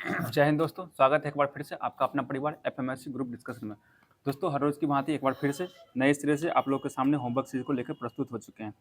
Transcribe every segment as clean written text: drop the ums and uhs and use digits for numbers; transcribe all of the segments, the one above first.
जय हिंद दोस्तों, स्वागत है एक बार फिर से आपका अपना परिवार एफएमएससी ग्रुप डिस्कशन में। दोस्तों, हर रोज़ की भांति एक बार फिर से नए सिरे से आप लोग के सामने होमवर्क सीरीज को लेकर प्रस्तुत हो चुके हैं।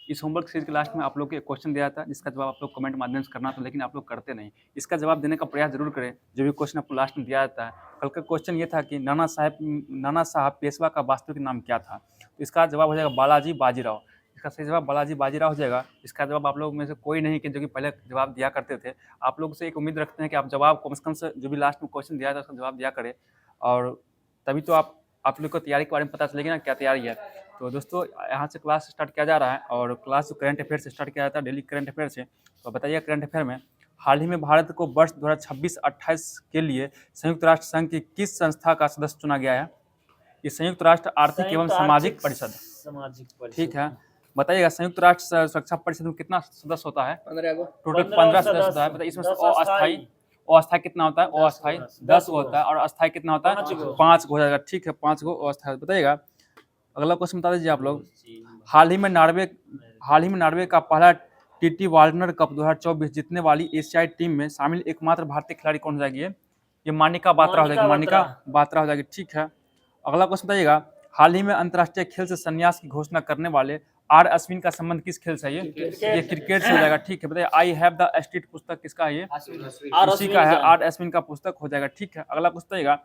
इस होमवर्क सीरीज के लास्ट में आप लोग को एक क्वेश्चन दिया था जिसका जवाब आप लोग कमेंट माध्यम से करना था, लेकिन आप लोग करते नहीं। इसका जवाब देने का प्रयास जरूर करें जो भी क्वेश्चन आपको लास्ट में दिया जाता है। कल का क्वेश्चन ये था कि नाना साहब पेशवा का वास्तविक नाम क्या था। तो इसका जवाब हो जाएगा बालाजी बाजीराव। इसका सही जवाब बालाजी बाजीराव हो जाएगा। इसका जवाब आप लोग में से कोई नहीं कि जो कि पहले जवाब दिया करते थे। आप लोग से एक उम्मीद रखते हैं कि आप जवाब कम से कम से जो भी लास्ट में क्वेश्चन दिया था उसका जवाब दिया करें, और तभी तो आप लोग को तैयारी के बारे में पता चलेगी ना क्या तैयारी है। तो दोस्तों, यहाँ से क्लास स्टार्ट किया जा रहा है और क्लास करंट अफेयर से स्टार्ट किया जाता है, डेली करंट अफेयर से। तो बताइए, करंट अफेयर में हाल ही में भारत को वर्ष 2026-28 के लिए संयुक्त राष्ट्र संघ की किस संस्था का सदस्य चुना गया है? ये संयुक्त राष्ट्र आर्थिक एवं सामाजिक परिषद। ठीक है, बताइएगा संयुक्त राष्ट्र सुरक्षा परिषद में कितना सदस्य होता है? टोटल 15 सदस्य होता है। बताइए इसमें से अस्थायी कितना होता है? अस्थायी 10 होता है, और अस्थायी कितना होता है? 5 हो जाएगा। ठीक है, 5 अस्थायी। बताइएगा अगला क्वेश्चन बता दीजिए आप लोग। हाल ही में नॉर्वे का पहला टीटी वार्नर कप 2024 जीतने वाली एशियाई टीम में शामिल एकमात्र भारतीय खिलाड़ी कौन हो जाएगी? ये मानिका बात्रा हो जाएगी। मानिका बात्रा हो जाएगी। ठीक है, अगला क्वेश्चन बताइएगा। हाल ही में अंतर्राष्ट्रीय खेल से संन्यास की घोषणा करने वाले आर अश्विन का संबंध किस खेल से है? ये क्रिकेट से हो जाएगा। ठीक है, बताइए आई हैव द स्ट्रीट पुस्तक किसका है? ये इसी का है, आर अश्विन का पुस्तक हो जाएगा। ठीक है, अगला क्वेश्चन बताइएगा।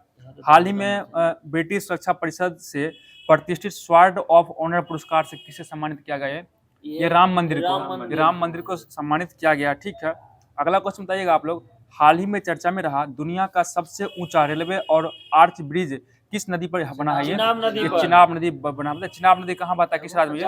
हाल ही में ब्रिटिश सुरक्षा परिषद से प्रतिष्ठित स्वॉर्ड ऑफ ऑनर पुरस्कार से किसे सम्मानित किया गया है? ये राम मंदिर को सम्मानित किया गया। ठीक है, अगला क्वेश्चन बताइएगा आप लोग। हाल ही में चर्चा में रहा दुनिया का सबसे ऊंचा रेलवे और आर्च ब्रिज किस नदी पर बना है? ये चिनाब नदी बना। मतलब चिनाब नदी कहाँ बहता है, किस राज्य में?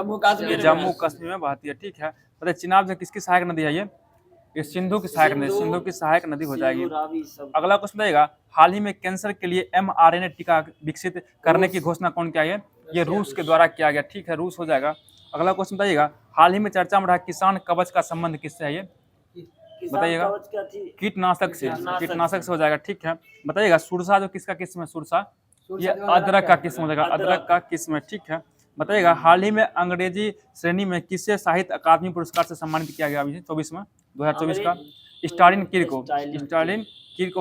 जम्मू कश्मीर में बहती है। ठीक है, बताइए चिनाब जो किसकी सहायक नदी है? ये सिंधु की सहायक नदी हो जाएगी। अगला क्वेश्चन बताइएगा। हाल ही में कैंसर के लिए mRNA टीका विकसित करने की घोषणा कौन किया है? ये रूस के द्वारा किया गया। ठीक है, रूस हो जाएगा। अगला क्वेश्चन बताइएगा। हाल ही में चर्चा में रहा किसान कवच का संबंध किससे है? ये बताइएगा। कीटनाशक से हो जाएगा। ठीक है, बताइएगा सुरसा जो किसका किस्म है? सुरसा ये अदरक का किस्म हो जाएगा। अदरक का किस्म है। ठीक है, बताइएगा हाल ही में अंग्रेजी श्रेणी में किसे साहित्य अकादमी पुरस्कार से सम्मानित किया गया? अभी 2024 का स्टालिन कीर को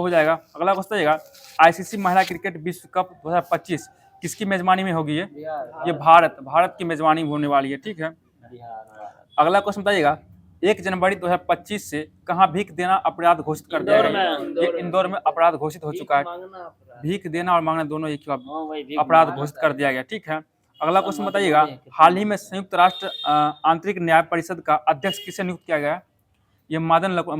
हो जाएगा। अगला क्वेश्चन बताइएगा। आईसीसी महिला क्रिकेट विश्व कप 2025 किसकी मेजबानी में होगी? ये भारत की मेजबानी होने वाली है। ठीक है, अगला क्वेश्चन बताइएगा। 1 जनवरी 2025 से कहाँ भीख देना अपराध घोषित कर दिया गया? ये इंदौर में अपराध घोषित हो चुका है। भीख देना और मांगना दोनों एक ही अपराध घोषित कर दिया गया। ठीक है, अगला क्वेश्चन बताइएगा। हाल ही में संयुक्त राष्ट्र आंतरिक न्याय परिषद का अध्यक्ष किसे नियुक्त किया गया? ये मदन लोकुर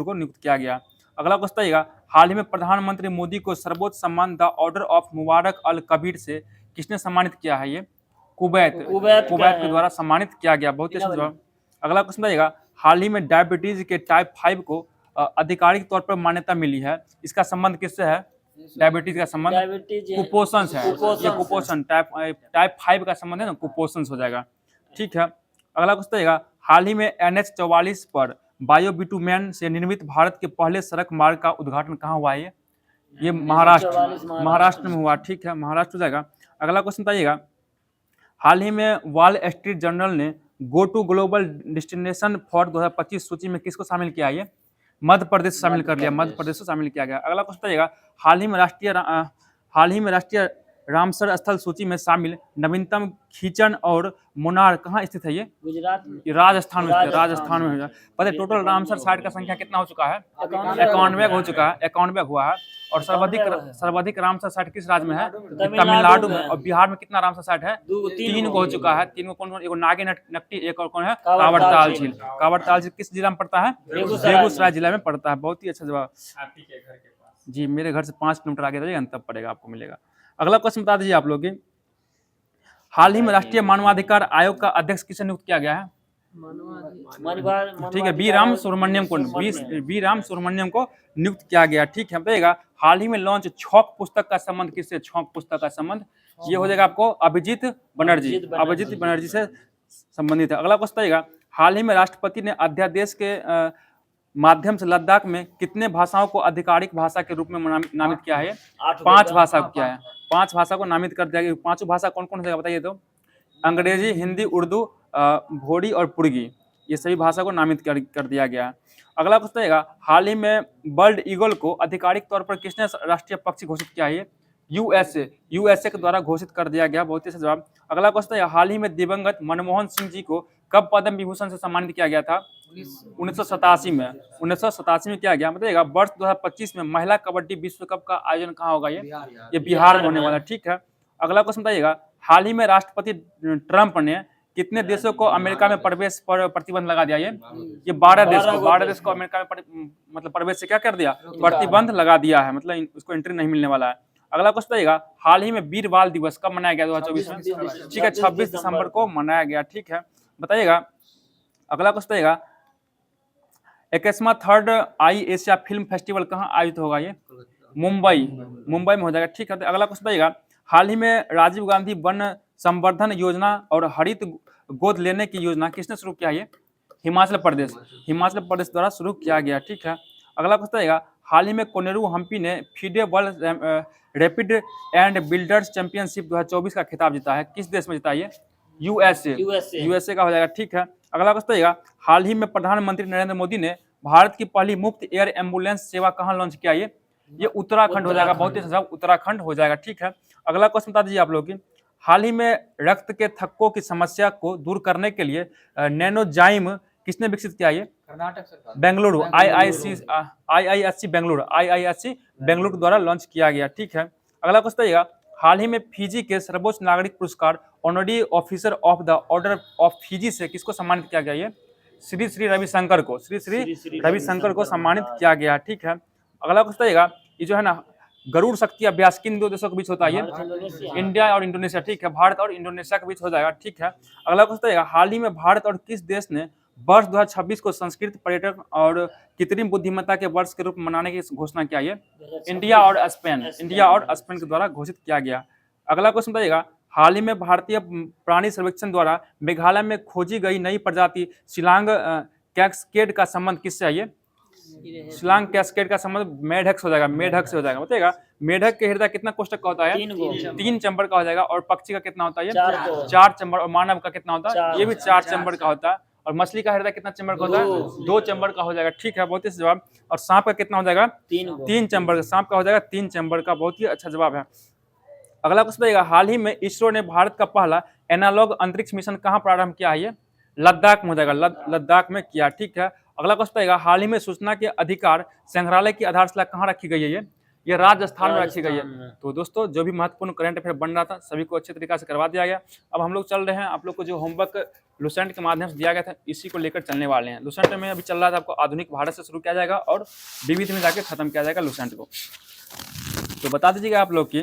को नियुक्त किया गया। अगला क्वेश्चन बताइएगा। हाल ही में प्रधानमंत्री मोदी को सर्वोच्च सम्मान द ऑर्डर ऑफ मुबारक अल कबीर से किसने सम्मानित किया है? ये कुवैत के द्वारा सम्मानित किया गया। बहुत ही अच्छा जवाब। अगला क्वेश्चन बताइएगा। हाल ही में डायबिटीज के टाइप 5 को आधिकारिक तौर पर मान्यता मिली है। इसका संबंध किससे है? डायबिटीज का संबंध कुपोषण से है। ये कुपोषण टाइप 5 का संबंध है ना, कुपोषण हो जाएगा। ठीक है, अगला क्वेश्चन बताइएगा। हाल ही में NH-44 पर बायोबिटुमेन से निर्मित भारत के पहले सड़क मार्ग का उद्घाटन कहाँ हुआ है? ये महाराष्ट्र में हुआ। ठीक है, महाराष्ट्र हो जाएगा। अगला क्वेश्चन बताइएगा। हाल ही में वॉल स्ट्रीट जर्नल ने go to global destination for 2025 सूची में किसको शामिल किया? ये मध्य प्रदेश शामिल कर लिया। मध्य प्रदेश को शामिल किया गया। अगला क्वेश्चन बताइएगा। हाल ही में राष्ट्रीय रामसर स्थल सूची में शामिल नवीनतम खींचन और मुनार कहाँ स्थित है? ये राजस्थान में। पता है टोटल रामसर साइट का संख्या कितना हो चुका है? 91 हो चुका है। 91 हुआ है। और सर्वाधिक रामसर साइट किस राज्य में है? तमिलनाडु में। और बिहार में कितना रामसर साइट है? 3 को हो चुका है। 3 को कौन? एक नागे नकटी, एक और कौन है? कावड़ताल झील। कावड़ताल झील किस जिला में पड़ता है? बेगूसराय जिला में पड़ता है। बहुत ही अच्छा जवाब जी। मेरे घर से 5 किलोमीटर आगे जाइएगा तब पड़ेगा, आपको मिलेगा। अगला क्वेश्चन बता दीजिए आप लोग। हाल ही में राष्ट्रीय मानवाधिकार आयोग का अध्यक्ष किसे नियुक्त किया गया है? ठीक है, बी राम सुब्रमण्यम को नियुक्त किया गया। ठीक है, बताइएगा हाल ही में लॉन्च छौक पुस्तक का संबंध किससे? छौक पुस्तक का संबंध ये हो जाएगा आपको अभिजीत बनर्जी से संबंधित है। अगला क्वेश्चन बताइएगा। हाल ही में राष्ट्रपति ने अध्यादेश के माध्यम से लद्दाख में कितने भाषाओं को आधिकारिक भाषा के रूप में नामित किया है? 5 भाषा को किया है। 5 भाषा को नामित कर दिया गया। 5 भाषा कौन कौन है बताइए तो? अंग्रेजी, हिंदी, उर्दू, भोड़ी और पुर्गी। ये सभी भाषा को नामित कर दिया गया है। अगला क्वेश्चन रहेगा, हाल ही में बर्ड ईगल को आधिकारिक तौर पर किसने राष्ट्रीय पक्षी घोषित किया है? यूएसए के द्वारा घोषित कर दिया गया। बहुत ही अच्छा जवाब। अगला क्वेश्चन है, हाल ही में दिवंगत मनमोहन सिंह जी को कब पद्म विभूषण से सम्मानित किया गया था? 1987 में। 1987 में किया गया। बताइएगा, वर्ष 2025 में महिला कबड्डी विश्व कप का आयोजन कहाँ होगा? ये बिहार में होने वाला है। ठीक है। अगला क्वेश्चन बताइएगा, हाल ही में राष्ट्रपति ट्रंप ने कितने देशों को अमेरिका में प्रवेश पर प्रतिबंध लगा दिया? ये 12 देश को अमेरिका में मतलब प्रवेश से क्या कर दिया? प्रतिबंध लगा दिया है, मतलब उसको एंट्री नहीं मिलने वाला है। अगला क्वेश्चन बताइएगा, हाल ही में वीर बाल दिवस कब मनाया गया? 2024 में। ठीक है, 26 दिसंबर को मनाया गया। ठीक है, बताइएगा। अगला क्वेश्चन बताइएगा, 21वां थर्ड आई एशिया फिल्म फेस्टिवल कहाँ आयोजित होगा? ये मुंबई में हो जाएगा। ठीक है। तो अगला क्वेश्चन बताइएगा, हाल ही में राजीव गांधी वन संवर्धन योजना और हरित गोद लेने की योजना किसने शुरू किया? ये हिमाचल प्रदेश द्वारा शुरू किया गया। ठीक है। अगला क्वेश्चन रहेगा, हाल ही में कोनेरू हम्पी ने FIDE world rapid and builders championship 2024 का खिताब जीता है। किस देश में जीता? ये यूएसए का हो जाएगा। ठीक है। अगला क्वेश्चन रहेगा, हाल ही में प्रधानमंत्री नरेंद्र मोदी ने भारत की पहली मुफ्त एयर एम्बुलेंस सेवा कहाँ लॉन्च किया? ये उत्तराखंड हो जाएगा। बहुत ही अच्छा, उत्तराखंड हो जाएगा। ठीक है। अगला क्वेश्चन बता दीजिए आप लोग की, हाल ही में रक्त के थक्कों की समस्या को दूर करने के लिए नैनोजाइम किसने विकसित किया? ये कर्नाटक सरकार, बेंगलुरु आईआईएससी बेंगलुरु द्वारा लॉन्च किया गया। ठीक है। अगला क्वेश्चन बताइएगा, हाल ही में फिजी के सर्वोच्च नागरिक पुरस्कार honorary officer of the order of Fiji से किसको सम्मानित किया गया? ये श्री रविशंकर को सम्मानित किया गया। ठीक है। अगला क्वेश्चन बताइएगा, ये जो है ना गरुड़ शक्ति अभ्यास किन दो देशों के बीच होता है? इंडिया और इंडोनेशिया। ठीक है, भारत और इंडोनेशिया के बीच हो जाएगा। ठीक है। अगला क्वेश्चन बताइएगा, हाल ही में भारत और किस देश ने वर्ष 2026 को संस्कृत पर्यटन और कृत्रिम बुद्धिमत्ता के वर्ष के रूप में मनाने की घोषणा किया? है इंडिया और स्पेन के द्वारा घोषित किया गया। अगला क्वेश्चन बताइएगा, हाल ही में भारतीय प्राणी सर्वेक्षण द्वारा मेघालय में खोजी गई नई प्रजाति शिलांग कैस्केड का संबंध किससे है? शिलांग कैस्केड का संबंध मेढक से हो जाएगा। बताइएगा, मेढक के हृदय कितना कोष्ठक का होता है? 3 चैम्बर का हो जाएगा। और पक्षी का कितना होता है? 4 चैम्बर। और मानव का कितना होता है? ये भी 4 चैम्बर का होता है। और मछली का हृदय कितना चैम्बर का होता है? 2 चैम्बर का हो जाएगा। ठीक है, बहुत ही जवाब। और सांप का कितना हो जाएगा? 3 चैम्बर का। सांप का हो जाएगा 3 चैम्बर का। बहुत ही अच्छा जवाब है। अगला क्वेश्चन बताइएगा, हाल ही में इसरो ने भारत का पहला एनालॉग अंतरिक्ष मिशन कहाँ प्रारंभ किया है? ये लद्दाख में हो जाएगा। लद्दाख में किया। ठीक है। अगला क्वेश्चन बताइएगा, हाल ही में सूचना के अधिकार संग्रहालय की आधारशिला कहाँ रखी गई है? ये राजस्थान में रखी गई है। तो दोस्तों, जो भी महत्वपूर्ण करंट अफेयर बन रहा था सभी को अच्छे तरीके से करवा दिया गया। अब हम लोग चल रहे हैं, आप लोग को जो होमवर्क लुसेंट के माध्यम से दिया गया था इसी को लेकर चलने वाले हैं। लुसेंट में अभी चल रहा था, आपको आधुनिक भारत से शुरू किया जाएगा और विविध में जाकर खत्म किया जाएगा लुसेंट को। तो बता दीजिएगा आप लोग की,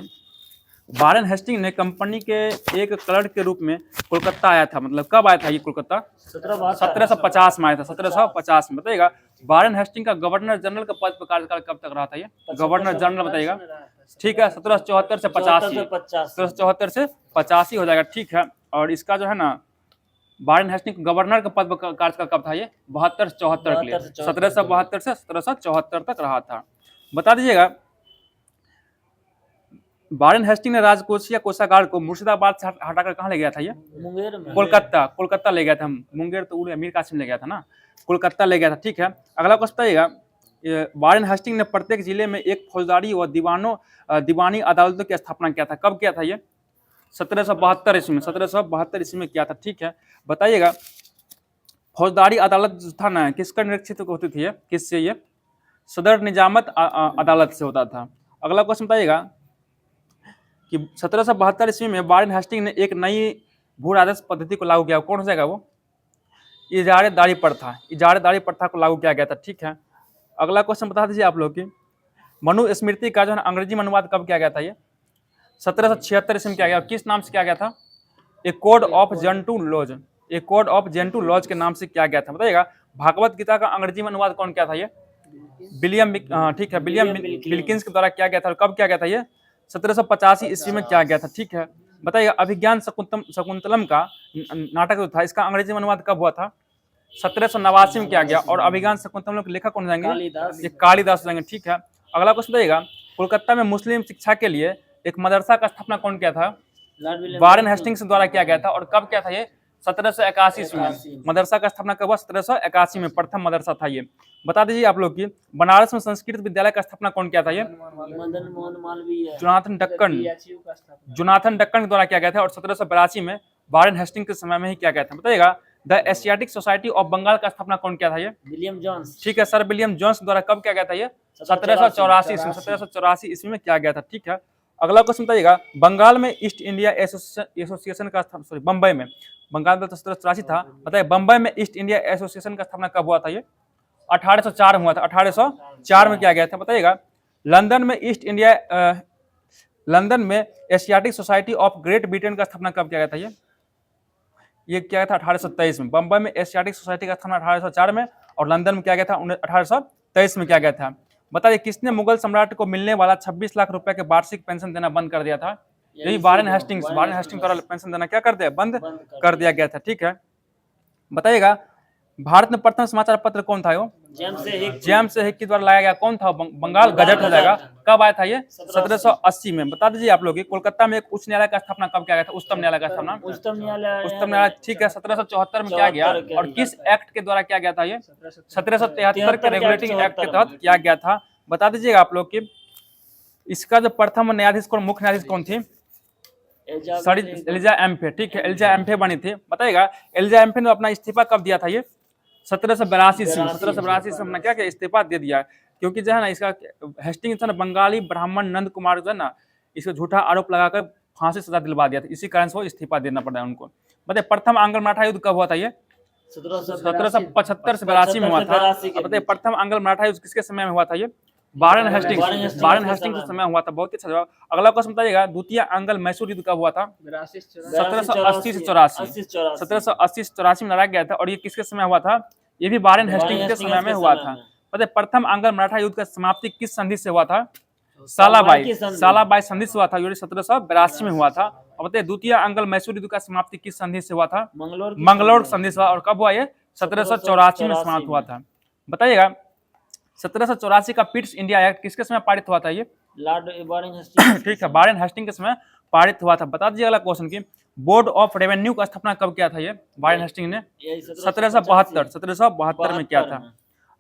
वारेन हेस्टिंग ने कंपनी के एक क्लर्क के रूप में कोलकाता आया था। मतलब कब आया था ये कोलकाता? 1750 में आया था। 1750 में। बताइएगा, वारेन हेस्टिंग का गवर्नर जनरल का पद पर कार्यकाल कब तक रहा था? ये गवर्नर जनरल बताइएगा। ठीक है, 1774 से 85 हो जाएगा। ठीक है। और इसका जो है ना, वारेन हेस्टिंग गवर्नर का पद पर कार्यकाल कब था? ये 72-74 के लिए। 1772 से 1774 तक रहा था। बता दीजिएगा, वारेन हेस्टिंग ने राजकोषीय कोषागार को मुर्शिदाबाद से हटाकर कहाँ ले गया था? ये मुंगेर में। कोलकाता ले गया था। मुंगेर तो अमीर कासिम ले गया था ना, कोलकाता ले गया था। ठीक है। अगला क्वेश्चन बताइएगा, वारेन हेस्टिंग ने प्रत्येक जिले में एक फौजदारी व दीवानी अदालतों की स्थापना किया था। कब किया था? ये 1772 ईस्वी में। 1772 ईस्वी में किया था। ठीक है। बताइएगा, फौजदारी अदालत जो था ना, किसका निरीक्षित होती थी? किससे? ये सदर निजामत अदालत से होता था। अगला क्वेश्चन बताइएगा कि 1772 ईस्वी में वारेन हेस्टिंग ने एक नई भू राजस्व पद्धति को लागू किया। कौन हो जाएगा वो? इजारेदारी प्रथा को लागू किया गया था। ठीक है। अगला क्वेश्चन बता दीजिए आप लोग की, मनुस्मृति का जो है अंग्रेजी में अनुवाद कब किया गया था? ये 1776 ईस्वी में किया गया। किस नाम से किया गया था? ए कोड ऑफ जेंटू लॉज के नाम से किया गया था। बताइएगा, भागवत गीता का अंग्रेजी में अनुवाद कौन किया था? ये विलियम विल्किंस के द्वारा किया गया था। और कब किया गया था? ये 1785 ईस्वी में किया गया था। ठीक है। बताइएगा, अभिज्ञान शकुंतलम का नाटक जो था, इसका अंग्रेजी में अनुवाद कब हुआ था? 1789 में किया गया। और अभिज्ञान शकुंतलम के लेखक कौन जाएंगे? ये कालिदास जाएंगे। ठीक है। अगला क्वेश्चन बताइएगा, कोलकाता में मुस्लिम शिक्षा के लिए एक मदरसा का स्थापना कौन किया था? वारेन हेस्टिंग्स द्वारा किया गया था। और कब किया था? ये 1781 ईस्वी में। मदरसा का स्थापना कब हुआ? 1781 में प्रथम मदरसा था ये। बता दीजिए आप लोग की बनारस में संस्कृत विद्यालय का स्थापना कौन किया था? ये मदन मोहन मालवीय, जोनाथन डक्कन के द्वारा किया गया था और 1782 में वारेन हेस्टिंग के समय में ही किया गया था। बताइएगा the Asiatic Society of Bengal का स्थापना कौन किया था? ये विलियम जॉन्स। ठीक है, सर विलियम जोन्स द्वारा कब किया गया था? ये 1784 ईस्वी में किया गया था। ठीक है, अगला क्वेश्चन बताइएगा बंगाल में ईस्ट इंडिया एसोसिएशन का सॉरी बम्बई में, बंगाल में तो 1784 था, बताइए बम्बई में ईस्ट इंडिया एसोसिएशन का स्थापना कब हुआ था? ये 1804 में हुआ था, 1804 में किया गया था। बताइएगा लंदन में Asiatic Society of great Britain का स्थापना कब किया गया था? ये किया गया था 1823 में। बंबई में एशियाटिक सोसाइटी का स्थापना 1804 में और लंदन में किया गया था 1823 में किया गया था। बताइए किसने मुगल सम्राट को मिलने वाला 26 लाख रुपए के वार्षिक पेंशन देना बंद कर दिया था? यही वारेन हेस्टिंग्स द्वारा पेंशन देना क्या कर दिया? बंद कर दिया गया था। ठीक है, बताइएगा भारत में प्रथम समाचार पत्र कौन था? जेम्स हिक के द्वारा लाया गया। कौन था? बंगाल गजट हो जाएगा। कब आया था ये? 1780 में। बता दीजिए आप लोग कोलकाता में एक उच्च न्यायालय का स्थापना कब किया गया था? उच्चतम न्यायालय का स्थापना उच्चतम न्यायालय ठीक है 1774 में किया गया। और किस एक्ट के द्वारा किया गया था? ये 1773 के रेगुलेटिंग एक्ट के तहत किया गया था। बता दीजिएगा आप लोग की इसका जो प्रथम न्यायाधीश मुख्य न्यायाधीश कौन थी? एलिजा एम्फे। ठीक है, एलिजा एम्फे बनी थी। बताइएगा एलिजा एम्फे ने अपना इस्तीफा कब दिया था? ये 1782 से 1782 से अपना क्या क्या इस्तीफा दे दिया, क्योंकि जो है ना इसका हेस्टिंग्स ने बंगाली ब्राह्मण नंद कुमार जो है ना इसको झूठा आरोप लगाकर फांसी सजा दिलवा दिया था, इसी कारण से वो इस्तीफा देना पड़ा उनको। बताइए प्रथम आंग्ल मराठा युद्ध कब हुआ था? ये 1775 से 82 में हुआ था। बताइए प्रथम आंग्ल मराठा युद्ध किसके समय में हुआ था? ये वारेन हेस्टिंग्स के समय हुआ था। बहुत ही अच्छा जवाब। अगला क्वेश्चन बताइएगा द्वितीय आंग्ल मैसूर युद्ध कब हुआ था? 1780 से 84 में लड़ा गया था और ये किसके समय हुआ था? ये भी वारेन हेस्टिंग्स के समय में हुआ था। बताइए प्रथम आंग्ल मराठा युद्ध का समाप्ति किस संधि से हुआ था? सालाबाई संधि से हुआ था, जो 1782 में हुआ था। और बताइए द्वितीय आंग्ल मैसूर युद्ध का समाप्ति किस संधि से हुआ था? मंगलोर संधि से। और कब हुआ? ये 1784 में समाप्त हुआ था। बताइएगा 1784 का पिट्स इंडिया एक्ट किसके समय पारित हुआ था? ये लॉर्ड वारेन हेस्टिंग्स। ठीक है, वारेन हेस्टिंग्स के समय पारित हुआ था। बता दीजिए अगला क्वेश्चन की बोर्ड ऑफ रेवेन्यू का स्थापना कब किया था? ये वारेन हेस्टिंग्स ने 1772 में किया था।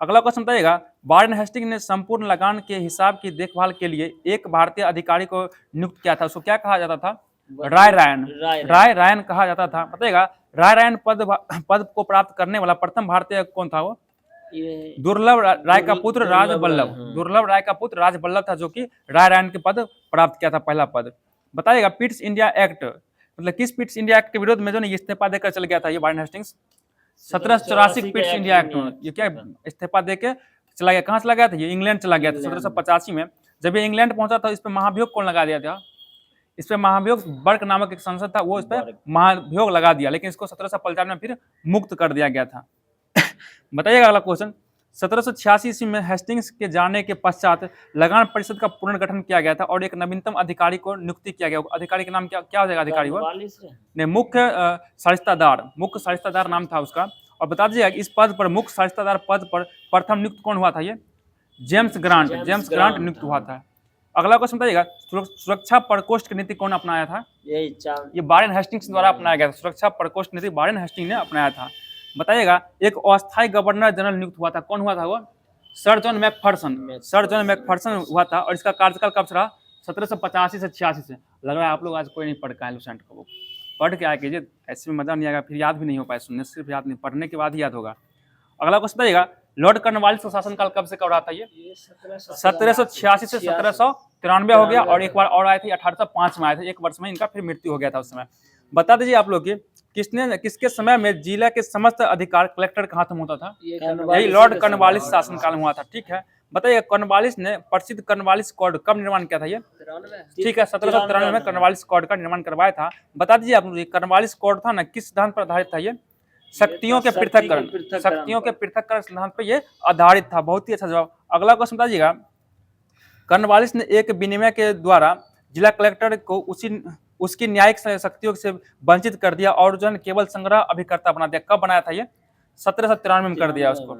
अगला क्वेश्चन बताइएगा वारेन हेस्टिंग्स ने संपूर्ण लगान के हिसाब की देखभाल के लिए एक भारतीय अधिकारी को नियुक्त किया था, उसको क्या कहा जाता था? राय रायन कहा जाता था। बताइएगा राय रायन पद को प्राप्त करने वाला प्रथम भारतीय कौन था? वो दुर्लभ राय का पुत्र राज बल्लभ था, जो कि राय रायन के पद प्राप्त किया था, पहला पद। बताइएगा पिट्स इंडिया एक्ट मतलब किस पिट्स इंडिया एक्ट के विरोध में जो ने इस्तीफा देकर चल गया था? ये Warren Hastings 1784 Pitt's India act में ये क्या इस्तीफा देके चला गया। कहाँ चला गया था? ये इंग्लैंड चला गया था 1785 में। जब ये इंग्लैंड पहुंचा था इस पर महाभियोग कौन लगा दिया था? इस पे महाभियोग बर्क नामक एक संसद था, वो इस पे महाभियोग लगा दिया, लेकिन इसको 1795 में फिर मुक्त कर दिया गया था। बताइएगा अगला क्वेश्चन 1786 ईस्वी में हेस्टिंग्स के जाने के पश्चात लगान परिषद का पुनर्गठन किया गया था और एक नवीनतम अधिकारी को नियुक्ति किया गया। अधिकारी का नाम क्या हो जाएगा? अधिकारी हुआ ने मुख्य सरिस्तादार नाम था उसका। और बता दीजिएगा इस पद पर मुख्य सरिस्तादार पद पर प्रथम नियुक्त कौन हुआ था? ये जेम्स ग्रांट नियुक्त हुआ था। अगला क्वेश्चन बताइएगा सुरक्षा प्रकोष्ठ की नीति कौन अपनाया था? ये वारेन हेस्टिंग्स द्वारा अपनाया गया था। सुरक्षा प्रकोष्ठ नीति वारेन हेस्टिंग्स ने अपनाया था। बताइएगा एक अस्थायी गवर्नर जनरल नियुक्त हुआ था, कौन हुआ था? वो सर जॉन मैकफर्सन हुआ था। और इसका कार्यकाल कब से रहा? 1785 से 86 से। लग रहा है आप लोग आज कोई नहीं पढ़ का है लुसेंट को, पढ़ के आया कीजिए, ऐसे में मजा नहीं आएगा, फिर याद भी नहीं हो पाए, सुनने सिर्फ याद नहीं, पढ़ने के बाद ही याद होगा। अगला क्वेश्चन बताइएगा लॉर्ड कर्नवालिस का शासनकाल कब से कब रहा था? ये 1786 से 1793 हो गया और एक बार और आए थे 1805 में आए थे, एक वर्ष में इनका फिर मृत्यु हो गया था उस समय। बता दीजिए आप लोग की किसके समय में जिला के समस्त अधिकार कलेक्टर के हाथ में होता था? यही लॉर्ड कर्नवालिस शासनकाल में हुआ था। ठीक है, बताइए कर्नवालिस ने प्रसिद्ध कर्नवालिस कोड कब निर्माण किया था? ये ठीक है 1793 में कर्नवालिस कोड का निर्माण करवाया था। बता दीजिए आप लोग कर्नवालिस कोड था ना किस सिद्धांत पर आधारित था? ये शक्तियों के पृथक्करण सिद्धांत पर ये आधारित था। बहुत ही अच्छा जवाब। अगला क्वेश्चन बताइएगा कर्नवालिस ने एक विनिमय के द्वारा जिला कलेक्टर को उसकी न्यायिक शक्तियों से वंचित कर दिया और जो है केवल संग्रह अभिकर्ता बना दिया। कब बनाया था? ये 1793 में कर दिया उसको।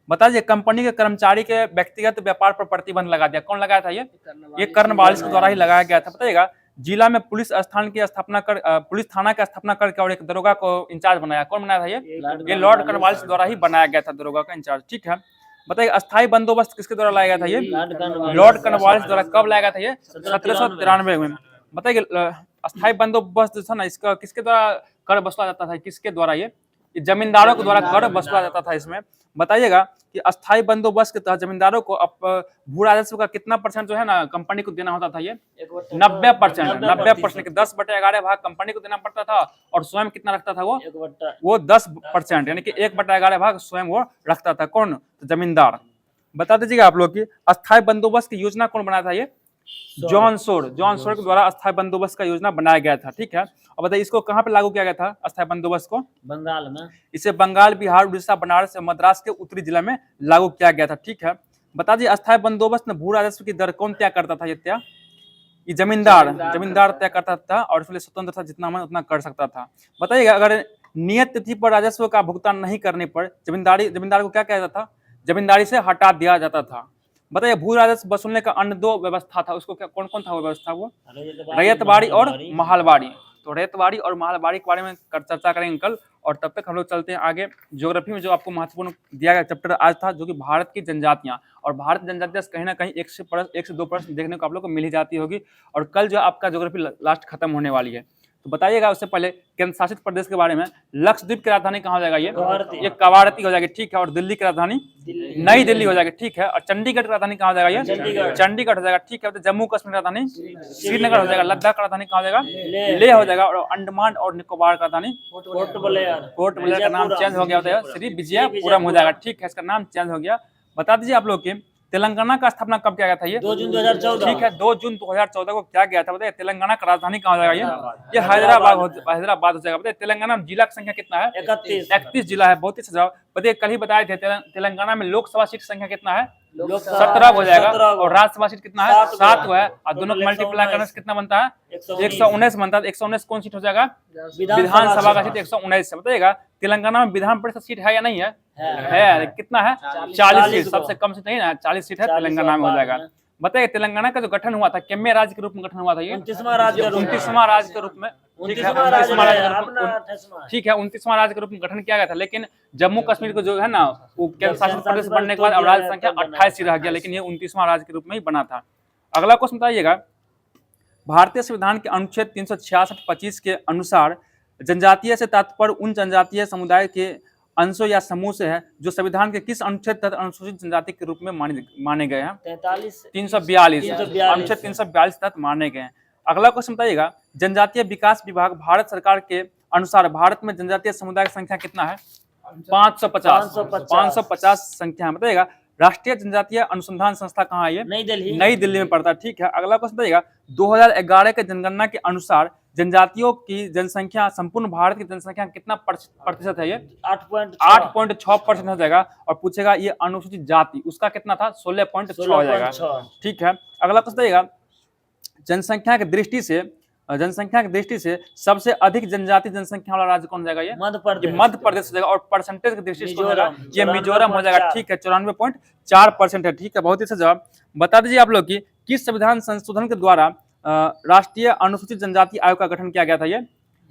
बताइए कंपनी के कर्मचारी के व्यक्तिगत व्यापार पर प्रतिबंध लगा दिया, कौन लगाया था? ये कर्नवालिस के द्वारा ही लगाया गया था। बताइएगा जिला में पुलिस स्थान की स्थापना कर पुलिस थाना की स्थापना करके और एक दरोगा को इंचार्ज बनाया। कौन बनाया था ये लॉर्ड कार्नवालिस द्वारा ही बनाया गया था दरोगा का इंचार्ज। ठीक है, बताइए अस्थायी बंदोबस्त किसके द्वारा लाया गया था ये लॉर्ड कार्नवालिस द्वारा। कब लाया गया था ये 1793 में। बताइए अस्थायी बंदोबस्त जो था ना इसका किसके द्वारा कर वसूला जाता था, किसके द्वारा ये जमींदारों के द्वारा कर वसूला जाता था इसमें। बताइएगा कि अस्थायी बंदोबस्त के तहत जमींदारों को भू राजस्व का कितना परसेंट जो है ना कंपनी को देना होता था ये 90%। 90% के 10/11 भाग कंपनी को देना पड़ता था और स्वयं कितना रखता था वो 10%, यानी कि 1/11 भाग स्वयं वो रखता था। कौन? तो जमींदार। बता दीजिएगा आप लोग की अस्थायी बंदोबस्त की योजना कौन बनाया था ये जॉन सोर के द्वारा अस्थायी बंदोबस्त का योजना बनाया गया था। ठीक है, और बताइए इसको कहाँ पे लागू किया गया था अस्थायी बंदोबस्त को? बंगाल में। इसे बंगाल, बिहार, उड़ीसा, बनारस और मद्रास के उत्तरी जिला में लागू किया गया था। ठीक है, बता दीजिए अस्थायी बंदोबस्त में भू राजस्व की दर कौन तय करता था? ये जमींदार तय करता था और इसलिए स्वतंत्र था, जितना मन उतना कर सकता था। बताइएगा अगर नियत तिथि पर राजस्व का भुगतान नहीं करने पर जमींदार को क्या किया जाता था? जमींदारी से हटा दिया जाता था। बताइए भू राजस्व वसूलने का अन्य 2 व्यवस्था था, उसको क्या कौन कौन था वो व्यवस्था? वो रैयतवाड़ी और महलवाड़ी। तो रैयतवाड़ी और महलवाड़ी के बारे में चर्चा करेंगे कल, और तब तक हम लोग चलते हैं आगे। ज्योग्राफी में जो आपको महत्वपूर्ण दिया गया चैप्टर आज था जो कि भारत की जनजातियां, और भारत की जनजातियां कहीं ना कहीं 1 से 2 प्रश्न देखने को आप लोग को मिल ही जाती होगी। और कल जो आपका ज्योग्राफी लास्ट खत्म होने वाली है। तो बताइएगा उससे पहले केंद्र शासित प्रदेश के बारे में। लक्षद्वीप की राजधानी कहाँ हो जाएगा? ये कवारती हो जाएगी। ठीक है, और दिल्ली की राजधानी नई दिल्ली हो जाएगी। ठीक है, और चंडीगढ़ की राजधानी कहाँ हो जाएगा? ये चंडीगढ़ हो जाएगा। ठीक है, तो जम्मू कश्मीर की राजधानी श्रीनगर हो जाएगा। लद्दाख का राजधानी कहाँ हो जाएगा? लेह हो जाएगा। और अंडमान और निकोबार का राजधानी पोर्ट ब्लेयर का नाम चेंज हो गया, श्री विजयपुरम हो जाएगा। ठीक है, इसका नाम चेंज हो गया। बता दीजिए आप लोग की तेलंगाना का स्थापना कब किया गया था? ये 2 जून 2014। ठीक है, 2 जून 2014 को क्या गया था? बताइए तेलंगाना का राजधानी कहाँ हो जाएगा? ये हैदराबाद हो जाएगा। बताइए तेलंगाना में जिला की संख्या कितना है? 31 जिला है। बहुत ही सजाओ। बताइए कल ही बताए थे तेलंगाना में लोकसभा सीट संख्या कितना है? 17 हो जाएगा। और राज्यसभा सीट कितना है? 7 है। और दोनों को मल्टीप्लाई करने से कितना बनता है? 119 बनता है। 119 कौन सीट हो जाएगा? विधानसभा का सीट 119 है। बताइएगा तेलंगाना में विधान परिषद सीट है या नहीं है? है। कितना है? 40 सीट। सबसे कम सीट नहीं ना, 40 सीट है तेलंगाना में हो जाएगा। बताइए तेलंगाना का जो गठन हुआ था कितने राज्य के रूप में गठन हुआ था? ये 29वां राज्य के रूप में। ठीक है, 29वां राज्य के रूप में गठन किया गया था। लेकिन जम्मू कश्मीर को जो है ना वो केंद्र शासित प्रदेश बनने के बाद अब राज्य संख्या 28 ही रह गया, लेकिन ये 29वां राज्य के रूप में ही बना था। अगला क्वेश्चन बताइएगा, भारतीय संविधान के अनुच्छेद 366(25) के अनुसार जनजातीय से तात्पर्य उन जनजातीय समुदाय के अंशों या समूह से है जो संविधान के किस अनुच्छेद तहत अनुसूचित जनजाति के रूप में माने गए हैं? 342 अनुच्छेद 342 तहत माने गए हैं। अगला क्वेश्चन बताइएगा, जनजातीय विकास विभाग भारत सरकार के अनुसार भारत में जनजातीय समुदाय की संख्या कितना है? 550 संख्या है। बताइएगा राष्ट्रीय जनजातीय अनुसंधान संस्था कहाँ है? ये नई दिल्ली में पड़ता है। ठीक है, अगला क्वेश्चन बताइएगा, 2011 के जनगणना के अनुसार जनजातियों की जनसंख्या संपूर्ण भारत की जनसंख्या कितना प्रतिशत है? ये 8.6% हो जाएगा। और पूछेगा ये अनुसूचित जाति उसका कितना था? 16.6 हो जाएगा। ठीक है, अगला क्वेश्चन बताइएगा, जनसंख्या की दृष्टि से सबसे अधिक जनजाति जनसंख्या वाला राज्य कौन जाएगा? ये मध्य प्रदेश हो जाएगा। और परसेंटेज की दृष्टि से ये मिजोरम हो जाएगा। ठीक है, 94.4% है। ठीक है, बहुत ही अच्छा जवाब। बता दीजिए आप लोग की किस संविधान संशोधन के द्वारा राष्ट्रीय अनुसूचित जनजाति आयोग का गठन किया गया था? ये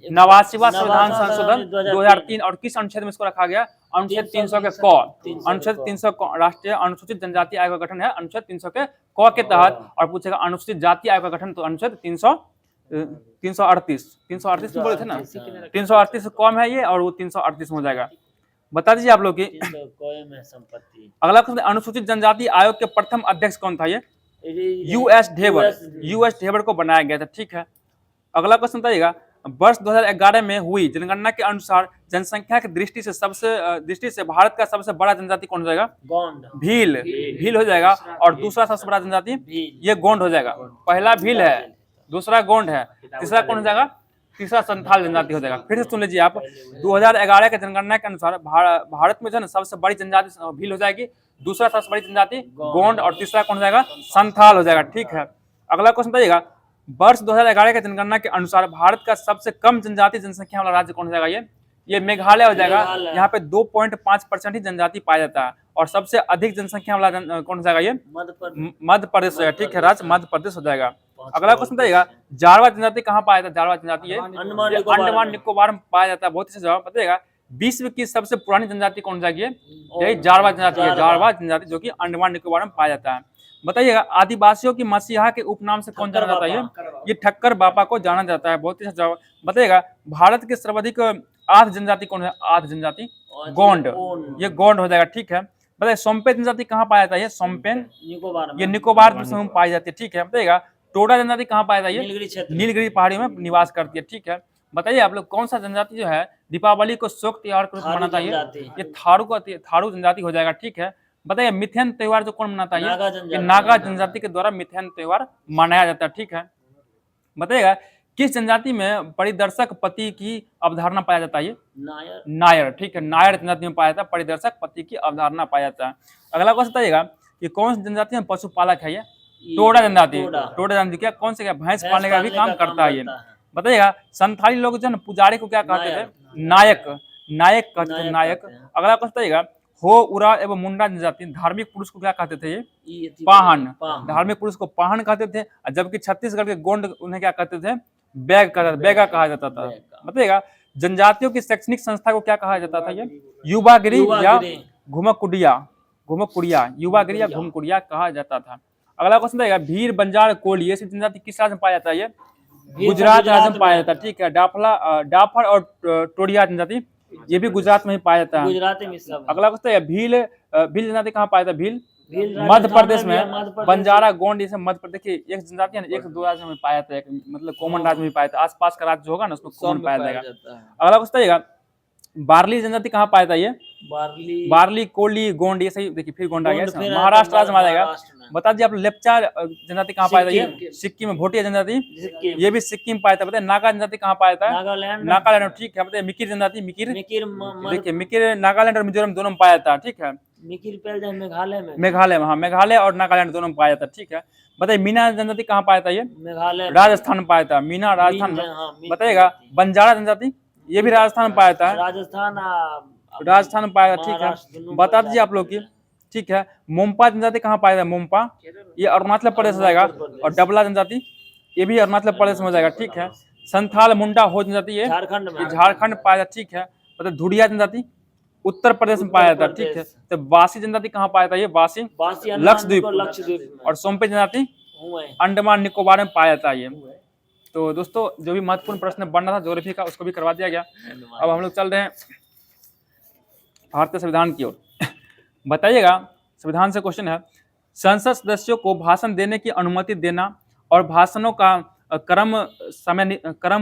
89वां संविधान संशोधन 2003। और किस अनुच्छेद में इसको रखा गया? अनुच्छेद 300 के क। अनुच्छेद 300 राष्ट्रीय अनुसूचित जनजाति आयोग का गठन है अनुच्छेद 300 के क के तहत। और पूछेगा अनुसूचित जाति आयोग का गठन तो अनुच्छेद 338 बोले थे ना, 338 से कम है ये, और वो 338 में हो जाएगा। बता दीजिए आप लोग की अगला क्वेश्चन, अनुसूचित जनजाति आयोग के प्रथम अध्यक्ष कौन था? ये यूएस ढेबर को बनाया गया था। ठीक है, अगला क्वेश्चन बताइएगा, वर्ष 2011 में हुई जनगणना के अनुसार जनसंख्या की दृष्टि से भारत का सबसे बड़ा जनजाति कौन हो जाएगा? भील हो जाएगा। और दूसरा सबसे बड़ा जनजाति ये गोंड हो जाएगा। पहला भील है, दूसरा गोंड है, तीसरा कौन हो जाएगा? तीसरा संथाल जनजाति हो जाएगा। फिर से सुन लीजिए आप, 2011 के जनगणना के अनुसार भारत में जो है सबसे बड़ी जनजाति भील हो जाएगी, दूसरा सबसे बड़ी जनजाति गोंड, और तीसरा कौन हो जाएगा? संथाल हो जाएगा। ठीक है, अगला क्वेश्चन बताइएगा, वर्ष 2011 के जनगणना के अनुसार भारत का सबसे कम जनजाति जनसंख्या वाला राज्य कौन हो जाएगा? ये मेघालय हो जाएगा। यहाँ पे 2.5% ही जनजाति पाया जाता है। और सबसे अधिक जनसंख्या वाला कौन हो जाएगा? ये मध्य प्रदेश हो जाएगा। ठीक है, राज्य मध्य प्रदेश हो जाएगा। अगला क्वेश्चन बताइएगा, जारवा जनजाति कहाँ पाया जाता है? जारवा जनजाति ये अंडमान ये निकोबार अंडमान में। निकोबार में पाया जाता है। बहुत ही जवाब बताइएगा, विश्व की सबसे पुरानी जनजाति कौन सा है? यही जारवा जनजाति है। जारवा। जारवा जनजाति जो कि अंडमान निकोबार में पाया जाता है। बताइएगा, आदिवासियों की मसीहा के उपनाम से कौन ठक्कर जाना जाता है? बाबा। ये ठक्कर बाबा को जाना जाता है। बहुत ही अच्छा जवाब। बताइएगा, भारत के सर्वाधिक आर्य जनजाति कौन है? आर्य जनजाति गोंड, ये गोंड हो जाएगा। ठीक है। बताइए, सोम्पे जनजाति कहाँ पाया जाता है? सोम्पेन निकोबार में। ये निकोबार समूह में पाई जाती है। ठीक है। बताइएगा, टोडा जनजाति कहाँ पाया जाता है? नीलगिरी क्षेत्र। नीलगिरी पहाड़ियों में निवास करती है। ठीक है। बताइए आप लोग, कौन सा जनजाति जो है दीपावली को शोक त्योहार के रूप में थारू मनाता है? जनजाति। ये थारू जनजाति हो जाएगा। ठीक है। बताइए, मिथेन त्योहार जो कौन मनाता है? नागा ये जनजाति। नागा जनजाति के द्वारा मिथेन त्योहार मनाया जाता है। ठीक है। बताइएगा, किस जनजाति में परिदर्शक पति की अवधारणा पाया जाता है? ये नायर। नायर। ठीक है। नायर जनजाति में पाया जाता है परिदर्शक पति की अवधारणा पाया जाता है। अगला क्वेश्चन बताइएगा कि कौन सी जनजाति में पशुपालक है? ये टोडा जनजाति। टोडा जनजाति क्या कौन से क्या भैंस पालने का भी काम करता है ये। बताइएगा, संथाली लोग जो पुजारी को क्या कहते थे? नायक। नायक कहते थे, नायक। अगला क्वेश्चन बताइएगा, हो, उरा एवं मुंडा जनजाति धार्मिक पुरुष को क्या कहते थे? ये पाहन। धार्मिक पुरुष को पाहन कहते थे, जबकि छत्तीसगढ़ के गोंड उन्हें क्या कहते थे? बैगा कहा जाता था। बताइएगा, जनजातियों की शैक्षणिक संस्था को क्या कहा जाता था? ये युवागिरी या घुमकुड़िया, युवागिरी या घुमकुड़िया कहा जाता था। अगला क्वेश्चन बताइएगा, भीर, बंजार, कोली ये जनजाति किस राज्य में पाया जाता है? ये गुजरात राज्य में पाया जाता है। ठीक है। डाफर और टोडिया जनजाति ये भी गुजरात में ही पाया जाता है। गुजराती में सब। अगला क्वेश्चन है, भील जनजाति कहाँ पाया जाता है? भील मध्य प्रदेश में। बंजारा, गोंड ये सब मध्य प्रदेश की एक जनजाति है ना, एक से दो राज्यों में पाया जाता है, मतलब कॉमन राज्य में पाया जाता है। आसपास का राज्य जो होगा ना उसमें कॉमन पाया जाएगा। अगला क्वेश्चन है, बार्ली जनजाति कहाँ पाया जाता है? ये बार्ली, कोली, गोंड ये सही। देखिए फिर गोंड आ गया, महाराष्ट्र राज्य में आ जाएगा। बता दीजिए आप, लेप्चा जनजाति कहाँ पाया जाता है? सिक्किम में। भोटिया जनजाति ये भी सिक्किम पाया जाता है। बताइए, नागा जनजाति कहाँ पाया जाता है? नागालैंड। ठीक है। बताइए, मिकिर जनजाति, देखिए मिकिर नागालैंड और मिजोरम दोनों में पाया जाता है। ठीक है। मेघालय में, हाँ, मेघालय और नागालैंड दोनों में पाया जाता है। ठीक है। बताइए, मीना जनजाति कहाँ पाया जाता है? ये मेघालय, राजस्थान में पाया जाता है। मीना राजस्थान में। बताइएगा, बंजारा जनजाति ये भी राजस्थान में पाया जाता है। राजस्थान में पाया जाता है। ठीक है। बता दीजिए आप लोग की। ठीक है। मोम्पा जनजाति कहाँ पाया जाता है? मोम्पा ये अरुणाचल प्रदेश हो जाएगा। और डबला जनजाति ये भी अरुणाचल प्रदेश में हो जाएगा। ठीक है। संथाल, मुंडा, हो जनजाति ये झारखंड में पाया जाता है। ठीक है। मतलब धुड़िया जनजाति उत्तर प्रदेश में पाया जाता है। ठीक है। तो वासी जनजाति कहाँ पाया जाता है? ये वासी लक्षद्वीप। और सोम्पे जनजाति अंडमान निकोबार में पाया जाता है। ये तो दोस्तों, जो भी महत्वपूर्ण प्रश्न बन रहा था ज्योग्राफी का उसको भी करवा दिया गया। अब हम लोग चल रहे हैं भारतीय संविधान की ओर। बताइएगा, संविधान से क्वेश्चन है, संसद सदस्यों को भाषण देने की अनुमति देना और भाषणों का क्रम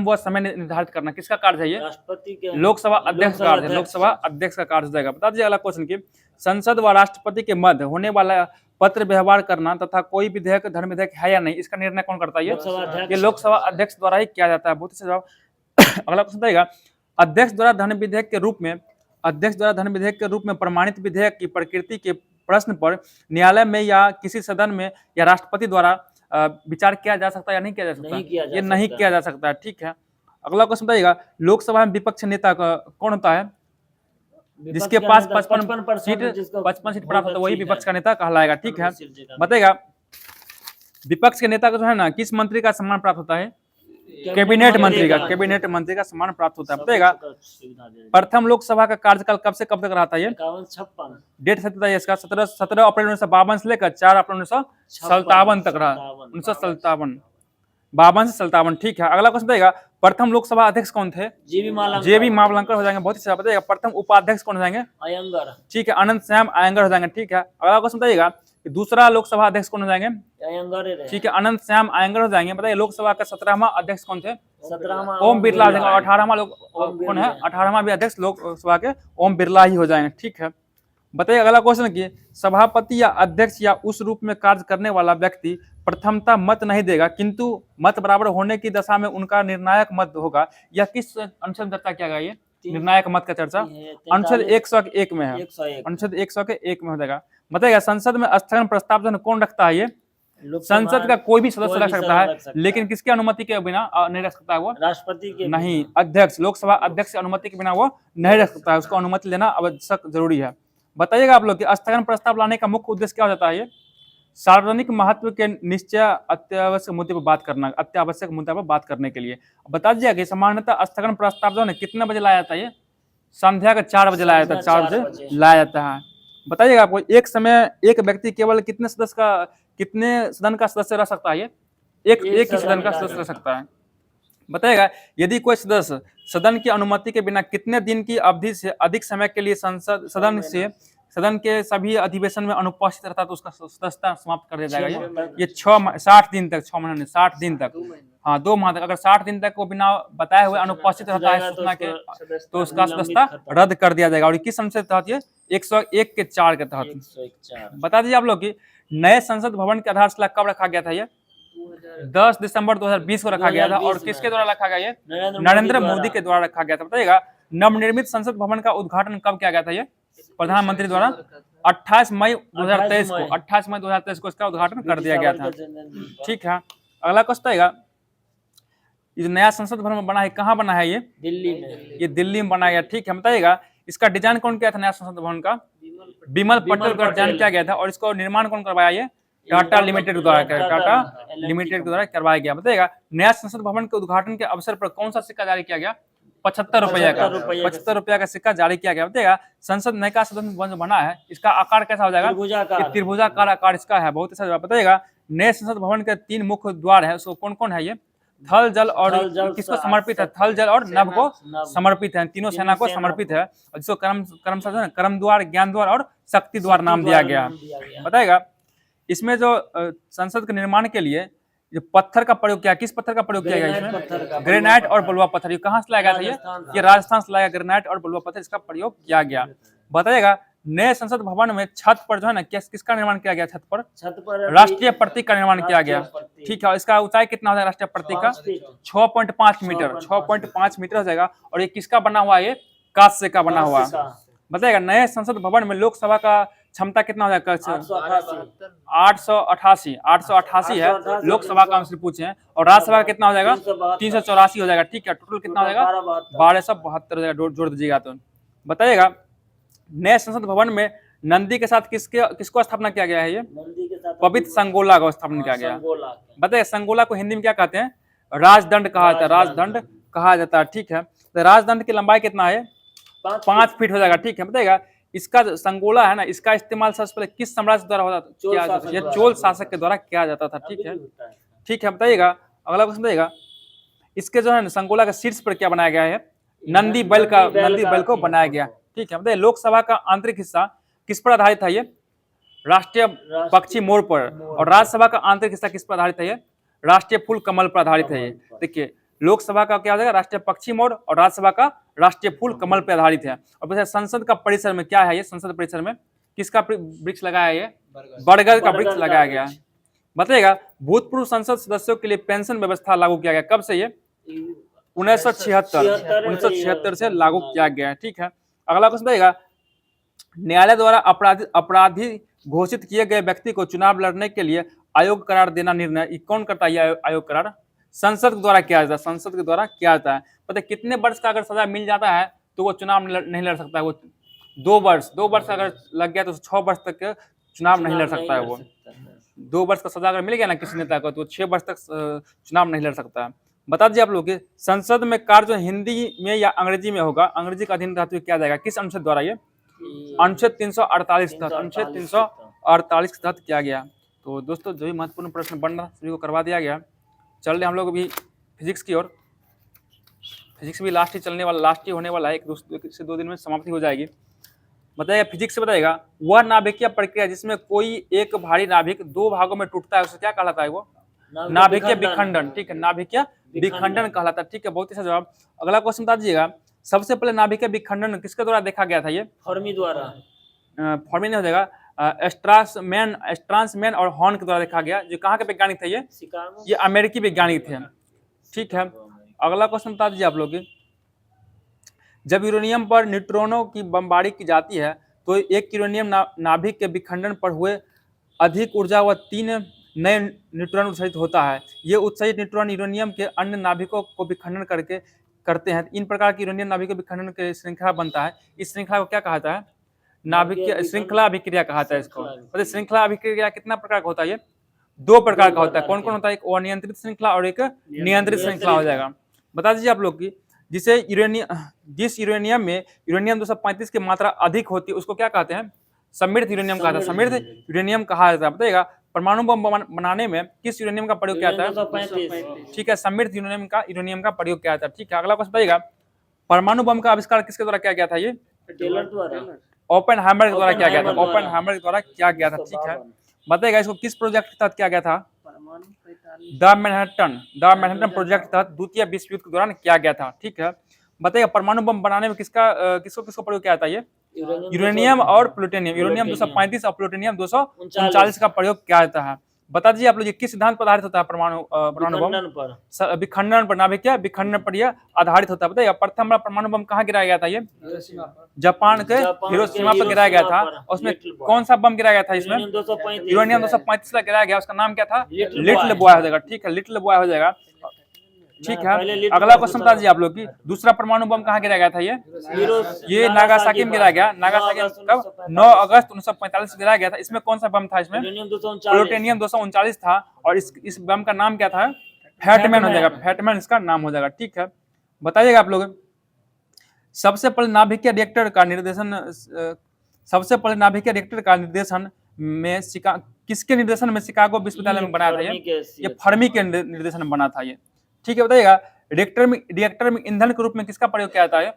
व समय निर्धारित करना किसका कार्य है? ये राष्ट्रपति के, लोकसभा अध्यक्ष का कार्य है। लोकसभा अध्यक्ष का कार्य हो जाएगा। बता दीजिए अगला क्वेश्चन की, संसद व राष्ट्रपति के मध्य होने वाला पत्र व्यवहार करना तथा कोई विधेयक धर्म विधेयक है या नहीं, इसका निर्णय कौन करता है? ये लोकसभा अध्यक्ष द्वारा ही किया जाता है। बहुत ही जवाब। अगला क्वेश्चन बताइएगा, अध्यक्ष द्वारा धर्म विधेयक के रूप में प्रमाणित विधेयक की प्रकृति के प्रश्न पर न्यायालय में या किसी सदन में या राष्ट्रपति द्वारा विचार किया जा सकता है या नहीं किया जा सकता? ये नहीं किया जा सकता है। ठीक है। अगला क्वेश्चन बताइएगा, लोकसभा में विपक्ष नेता कौन होता है? जिसके पास 55 सीट प्राप्त होता है वही विपक्ष का नेता कहलाएगा। ठीक है। बताइएगा, विपक्ष के नेता को जो है ना किस मंत्री का सम्मान प्राप्त होता है? कैबिनेट मंत्री का सम्मान प्राप्त होता है। बताइएगा, प्रथम लोकसभा का कार्यकाल कब से कब तक रहा था? ये 56 डेट सत्ता है इसका 17 अप्रैल 1952 से लेकर 4 अप्रैल 1957 तक रहा। 1957, 52 से 57। ठीक है। अगला क्वेश्चन बताइएगा, प्रथम लोकसभा अध्यक्ष कौन थे? जेबी मावलंकर हो जाएंगे। बहुत ही अच्छा बताइएगा, प्रथम उपाध्यक्ष कौन हो जाएंगे? अयंगर। ठीक है। अनंत श्याम अयंगर हो जाएंगे। ठीक है। अगला क्वेश्चन बताइएगा, दूसरा लोकसभा अध्यक्ष कौन हो जाएंगे? अयंगर। ठीक है। अनंत श्याम अयंगर हो जाएंगे। बताइए, लोकसभा का 17वां अध्यक्ष कौन थे? 17वां ओम बिरला हो जाएंगे। 18वां लोग कौन है? 18वां भी अध्यक्ष लोकसभा के ओम बिरला ही हो जाएंगे। ठीक है। बताइए अगला क्वेश्चन की, सभापति या अध्यक्ष या उस रूप में कार्य करने वाला व्यक्ति प्रथमता मत नहीं देगा किंतु मत बराबर होने की दशा में उनका निर्णायक मत होगा। यह किस अनुच्छेद में चर्चा किया गया? ये निर्णायक मत का चर्चा अनुच्छेद 101 में है। अनुच्छेद 101 में हो जाएगा। बताइएगा, संसद में स्थगन प्रस्ताव कौन रखता है? ये संसद का कोई भी सदस्य रख सकता है, लेकिन किसकी अनुमति के बिना नहीं रख सकता है? वो राष्ट्रपति के नहीं, अध्यक्ष, लोकसभा अध्यक्ष की अनुमति के बिना वो नहीं रख सकता है। उसको अनुमति लेना आवश्यक जरूरी है। बताइएगा आप लोग कि स्थगन प्रस्ताव लाने का मुख्य उद्देश्य क्या हो जाता है? ये सार्वजनिक महत्व के निश्चय अत्यावश्यक मुद्दे पर बात करना, अत्यावश्यक मुद्दे पर बात करने के लिए बता दीजिए कि सामान्यतः स्थगन प्रस्ताव जो है ना कितने बजे लाया जाता है? ये संध्या के 4 बजे लाया जाता है, 4 बजे लाया जाता है। बताइएगा आपको एक समय एक व्यक्ति केवल कितने सदन का सदस्य रह सकता है? ये एक ही सदन का सदस्य रह सकता है। बताइएगा यदि कोई सदस्य सदन की अनुमति के बिना कितने दिन की अवधि से अधिक समय के लिए सदन के सभी अधिवेशन में अनुपस्थित रहता है तो उसका सदस्यता समाप्त कर दिया जाएगा। ये 60 दिन तक, 6 महीने नहीं, 60 दिन तक, हाँ 2 माह तक अगर 60 दिन तक वो बिना बताए हुए अनुपस्थित रहता है सूचना के तो उसका सदस्यता रद्द कर दिया जाएगा। और किस संसद के तहत? ये 101 के 4 के तहत। बता दीजिए आप लोग की नए संसद भवन की आधारशिला कब रखा गया था? ये 10 दिसंबर 2020 को रखा गया था। और किसके द्वारा रखा गया? ये नरेंद्र मोदी के द्वारा रखा गया था। बताइएगा नवनिर्मित संसद भवन का उद्घाटन कब किया गया था? ये प्रधानमंत्री द्वारा 28 मई 2023 को, 28 मई 2023 को इसका उद्घाटन कर दिया गया था। ठीक है, अगला क्वेश्चन आएगा, ये नया संसद भवन बना है, कहाँ बना है? ये दिल्ली में। ये दिल्ली में बनाया गया। ठीक है, बताइएगा इसका डिजाइन कौन किया था नया संसद भवन का? बिमल पटेल का डिजाइन किया गया था। और इसको निर्माण कौन करवाया? ये टाटा लिमिटेड के द्वारा करवाया गया। बताइएगा नया संसद भवन के उद्घाटन के अवसर पर कौन सा सिक्का जारी किया गया? 75 रुपया का, 75 रुपया का सिक्का जारी किया गया। बताइएगा संसद नया का सदन भवन बना है, इसका आकार कैसा हो जाएगा? त्रिभुजाकार आकार इसका है, बहुत अच्छा। बताइएगा नए संसद भवन के 3 मुख्य द्वार है, उसको कौन कौन है? ये थल जल और किसको समर्पित है? थल जल और नभ को समर्पित है, तीनों सेना को समर्पित है। और जिसको कर्म द्वार, ज्ञान द्वार और शक्ति द्वार नाम दिया गया। बताइएगा इसमें जो संसद के निर्माण के लिए जो पत्थर का प्रयोग किया, किस पत्थर का प्रयोग किया गया इसमें? ग्रेनाइट और बलुआ पत्थर। ये कहाँ से लाया गया था? ये राजस्थान से लाया ग्रेनाइट और बलुआ पत्थर, इसका प्रयोग किया गया। बताइएगा नए संसद भवन में छत पर जो है ना किसका निर्माण किया गया? छत पर राष्ट्रीय प्रतीक का निर्माण किया गया। ठीक है, इसका ऊंचाई कितना हो जाएगा राष्ट्रीय प्रतीक का? 6.5 मीटर, 6.5 मीटर हो जाएगा। और ये किसका बना हुआ? ये कांस्य का बना हुआ। बताइएगा नए संसद भवन में लोकसभा का क्षमता कितना हो जाएगा? 888 है लोकसभा का हमसे पूछे हैं। और राज्यसभा का कितना हो जाएगा? 384 हो जाएगा। ठीक है, टोटल कितना हो जाएगा? 1272 हो जाएगा, जोड़ दीजिएगा तो। बताइएगा नए संसद भवन में नंदी के साथ किसको स्थापना किया गया है? ये पवित्र संगोला का स्थापना किया गया। बताइए संगोला को हिंदी में क्या कहते हैं? राजदंड कहा जाता है, राजदंड कहा जाता है। ठीक है, तो राजदंड की लंबाई कितना है? 5 फीट हो जाएगा। ठीक है, बताइएगा इसका संगोला है ना, इसका इस्तेमाल सबसे पहले किस साम्राज्य द्वारा किया जाता था? ये चोल शासक के द्वारा किया जाता था। ठीक है, ठीक है, बताइएगा अगला क्वेश्चन बताइएगा इसके जो है ना संगोला का शीर्ष पर क्या बनाया गया है? नंदी बैल को बनाया गया। ठीक है, बताइए लोकसभा का आंतरिक हिस्सा किस पर आधारित है? ये राष्ट्रीय पक्षी मोर पर। और राज्यसभा का आंतरिक हिस्सा किस पर आधारित है? ये राष्ट्रीय फूल कमल पर आधारित है। ये देखिए लोकसभा का क्या हो जाएगा? राष्ट्रीय पक्षी मोर। और राज्यसभा का राष्ट्रीय फूल कमल पर आधारित है। और संसद का परिसर में क्या है? ये संसद परिसर में किसका वृक्ष लगाया है? ये बरगद का वृक्ष लगाया गया है। बताइएगा भूतपूर्व संसद सदस्यों के लिए पेंशन व्यवस्था लागू किया गया कब से? ये 1976 से लागू किया गया है। ठीक है, अगला क्वेश्चन बताइएगा न्यायालय द्वारा अपराधी घोषित किए गए व्यक्ति को चुनाव लड़ने के लिए आयोग करार देना निर्णय कौन करता है? आयोग करार संसद के द्वारा किया जाता है, संसद के द्वारा किया जाता है। पता है कितने वर्ष का अगर सजा मिल जाता है तो वो चुनाव नहीं लड़ सकता है? वो 2 वर्ष अगर लग गया तो 6 वर्ष तक चुनाव नहीं लड़ सकता है। वो 2 वर्ष का सजा अगर मिल गया ना किसी नेता को तो 6 वर्ष तक चुनाव नहीं लड़ सकता है। बता दीजिए आप लोग संसद में कार्य हिंदी में या अंग्रेजी में होगा, अंग्रेजी का अधीन रहते हुए किया जाएगा। किस अनुच्छेद द्वारा? ये अनुच्छेद 348 के तहत, अनुच्छेद 348 के तहत किया गया। तो दोस्तों जो भी महत्वपूर्ण प्रश्न बन रहा सभी को करवा दिया गया। चल रहे हम लोग अभी फिजिक्स की ओर। फिजिक्स भी लास्ट ही होने वाला है, 1 से 2 दिन में समाप्ति हो जाएगी। बताइएगा फिजिक्स से बताइएगा वह नाभिकीय प्रक्रिया जिसमें कोई एक भारी नाभिक 2 भागों में टूटता है उसे क्या कहलाता है? वो नाभिकीय विखंडन। ठीक है, नाभिकीय विखंडन कहलाता है। ठीक है, बहुत ही अच्छा जवाब। अगला क्वेश्चन बता दीजिएगा सबसे पहले नाभिकीय विखंडन किसके द्वारा देखा गया था? ये फर्मी द्वारा। फर्मी नहीं हो जाएगा, स्ट्रासमैन और हॉर्न के द्वारा देखा गया। जो कहाँ के वैज्ञानिक थे? ये अमेरिकी वैज्ञानिक थे। ठीक है, अगला क्वेश्चन बता दीजिए आप लोग जब यूरेनियम पर न्यूट्रॉनों की बमबारी की जाती है तो एक यूरेनियम नाभिक के विखंडन पर हुए अधिक ऊर्जा व 3 नए न्यूट्रॉन उत्सर्जित होता है। ये उत्सर्जित न्यूट्रॉन यूरेनियम के अन्य नाभिकों को विखंडन करते हैं। इन प्रकार की यूरेनियम नाभिकों विखंडन की श्रृंखला बनता है। इस श्रृंखला को क्या कहा जाता है? नाभिकीय श्रृंखला अभिक्रिया कहा जाता है इसको। मतलब श्रृंखला अभिक्रिया कितना प्रकार का होता है? ये 2 प्रकार का होता है। कौन कौन होता है? एक अनियंत्रित श्रृंखला और एक नियंत्रित श्रृंखला हो जाएगा। बता दीजिए आप लोग की जिस यूरेनियम में यूरेनियम 235 की मात्रा अधिक होती है उसको क्या कहते हैं? समृद्ध यूरेनियम कहा जाता है। समृद्ध यूरेनियम कहा जाता है। बताइएगा परमाणु बम बनाने में किस यूरेनियम का प्रयोग किया जाता है? 235। ठीक है, समृद्ध यूरेनियम का प्रयोग किया जाता है। ठीक है, अगला क्वेश्चन बताइएगा परमाणु बम का आविष्कार किसके द्वारा किया गया था? ये टेलर द्वारा, ओपेनहाइमर के द्वारा किया गया था। ओपेनहाइमर ओपेनहाइमर के द्वारा किया गया था। ठीक है, 1952। बताइएगा इसको किस प्रोजेक्ट के तहत किया गया था? द मैनहट्टन प्रोजेक्ट के तहत द्वितीय विश्व युद्ध के दौरान किया गया था। ठीक है, बताइएगा परमाणु बम बनाने में किसको प्रयोग किया जाता है? ये यूरेनियम और प्लूटोनियम। यूरेनियम 235 और प्लूटोनियम 239 का प्रयोग किया जाता है। बता दीजिए आप लोग ये किस सिद्धांत पर आधारित होता है परमाणु बम? विखंडन पर, विखंडन पर, नाभिकीय विखंडन पर यह आधारित होता है। बताइए प्रथम बार परमाणु बम कहाँ गिराया गया था? ये जापान के हिरोशिमा पर गिराया गया था। और उसमें कौन सा बम गिराया गया था? इसमें यूरेनियम 235 का गिराया गया। उसका नाम क्या था? लिटिल बॉय हो जाएगा। ठीक है, लिटिल बॉय हो जाएगा। ठीक है, अगला क्वेश्चन बता दीजिए आप लोग की दूसरा परमाणु बम कहाँ गिराया गया था? ये नागासाकी में गिराया गया। नागासाकी में कब? 9 अगस्त 1945 गिराया गया था। इसमें कौन सा बम था? इसमें प्लूटोनियम 239 था। और इस बम का नाम क्या था? फैटमैन हो जाएगा। फैटमैन इसका नाम हो जाएगा। ठीक है, बताइएगा आप लोग सबसे पहले नाभिकीय रिएक्टर का निर्देशन में किसके निर्देशन में शिकागो विश्वविद्यालय में बनाया था? ये फर्मी के निर्देशन में बना था ये। ठीक है, बताइएगा रिएक्टर में ईंधन के रूप में किसका प्रयोग किया जाता है?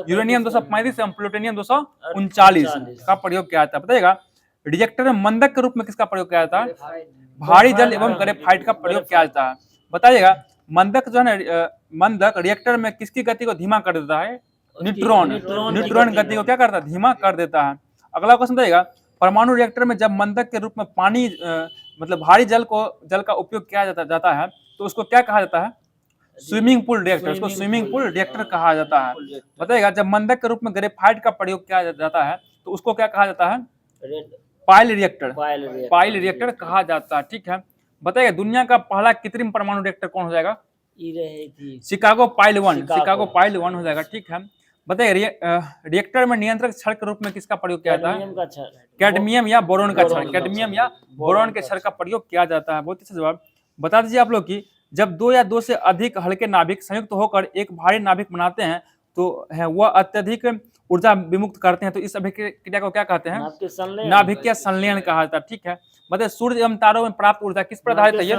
यूरेनियम 235 एवं प्लूटोनियम 239 का प्रयोग किया जाता है। बताइएगा रिएक्टर में मंदक के रूप में किसका प्रयोग किया जाता है? भारी जल एवं ग्रेफाइट का प्रयोग किया जाता है। बताइएगा मंदक जो है ना, मंदक रिएक्टर में किसकी गति को धीमा कर देता है? न्यूट्रॉन गति को क्या करता है? धीमा कर देता है। अगला क्वेश्चन बताइएगा परमाणु रिएक्टर में जब मंदक के रूप में पानी मतलब भारी जल का उपयोग किया जाता है तो उसको क्या कहा जाता है? Swimming pool reactor. उसको स्विमिंग पूल रिएक्टर कहा जाता है। बताइएगा जब मंदक के रूप में ग्रेफाइट का प्रयोग किया जाता है तो उसको क्या कहा जाता है? पाइल रिएक्टर कहा जाता है। ठीक है, बताइएगा दुनिया का पहला कृत्रिम परमाणु रिएक्टर कौन हो जाएगा? शिकागो पाइल 1 हो जाएगा। ठीक है, बताइए रिएक्टर में नियंत्रक छड़ के रूप में किसका प्रयोग किया जाता है? कैडमियम या बोरोन का छड़। कैडमियम या बोरोन के छड़ का प्रयोग किया जाता है। बहुत अच्छा जवाब। बता दीजिए आप लोग की जब 2 या 2 से अधिक हल्के नाभिक संयुक्त होकर एक भारी नाभिक बनाते हैं तो वह अत्यधिक ऊर्जा विमुक्त करते हैं तो इस अभिक्रिया को क्या कहते हैं? नाभिकीय संलयन कहा जाता है। ठीक है, बताइए सूर्य एवं तारों में प्राप्त ऊर्जा किस पर आधारित है? ये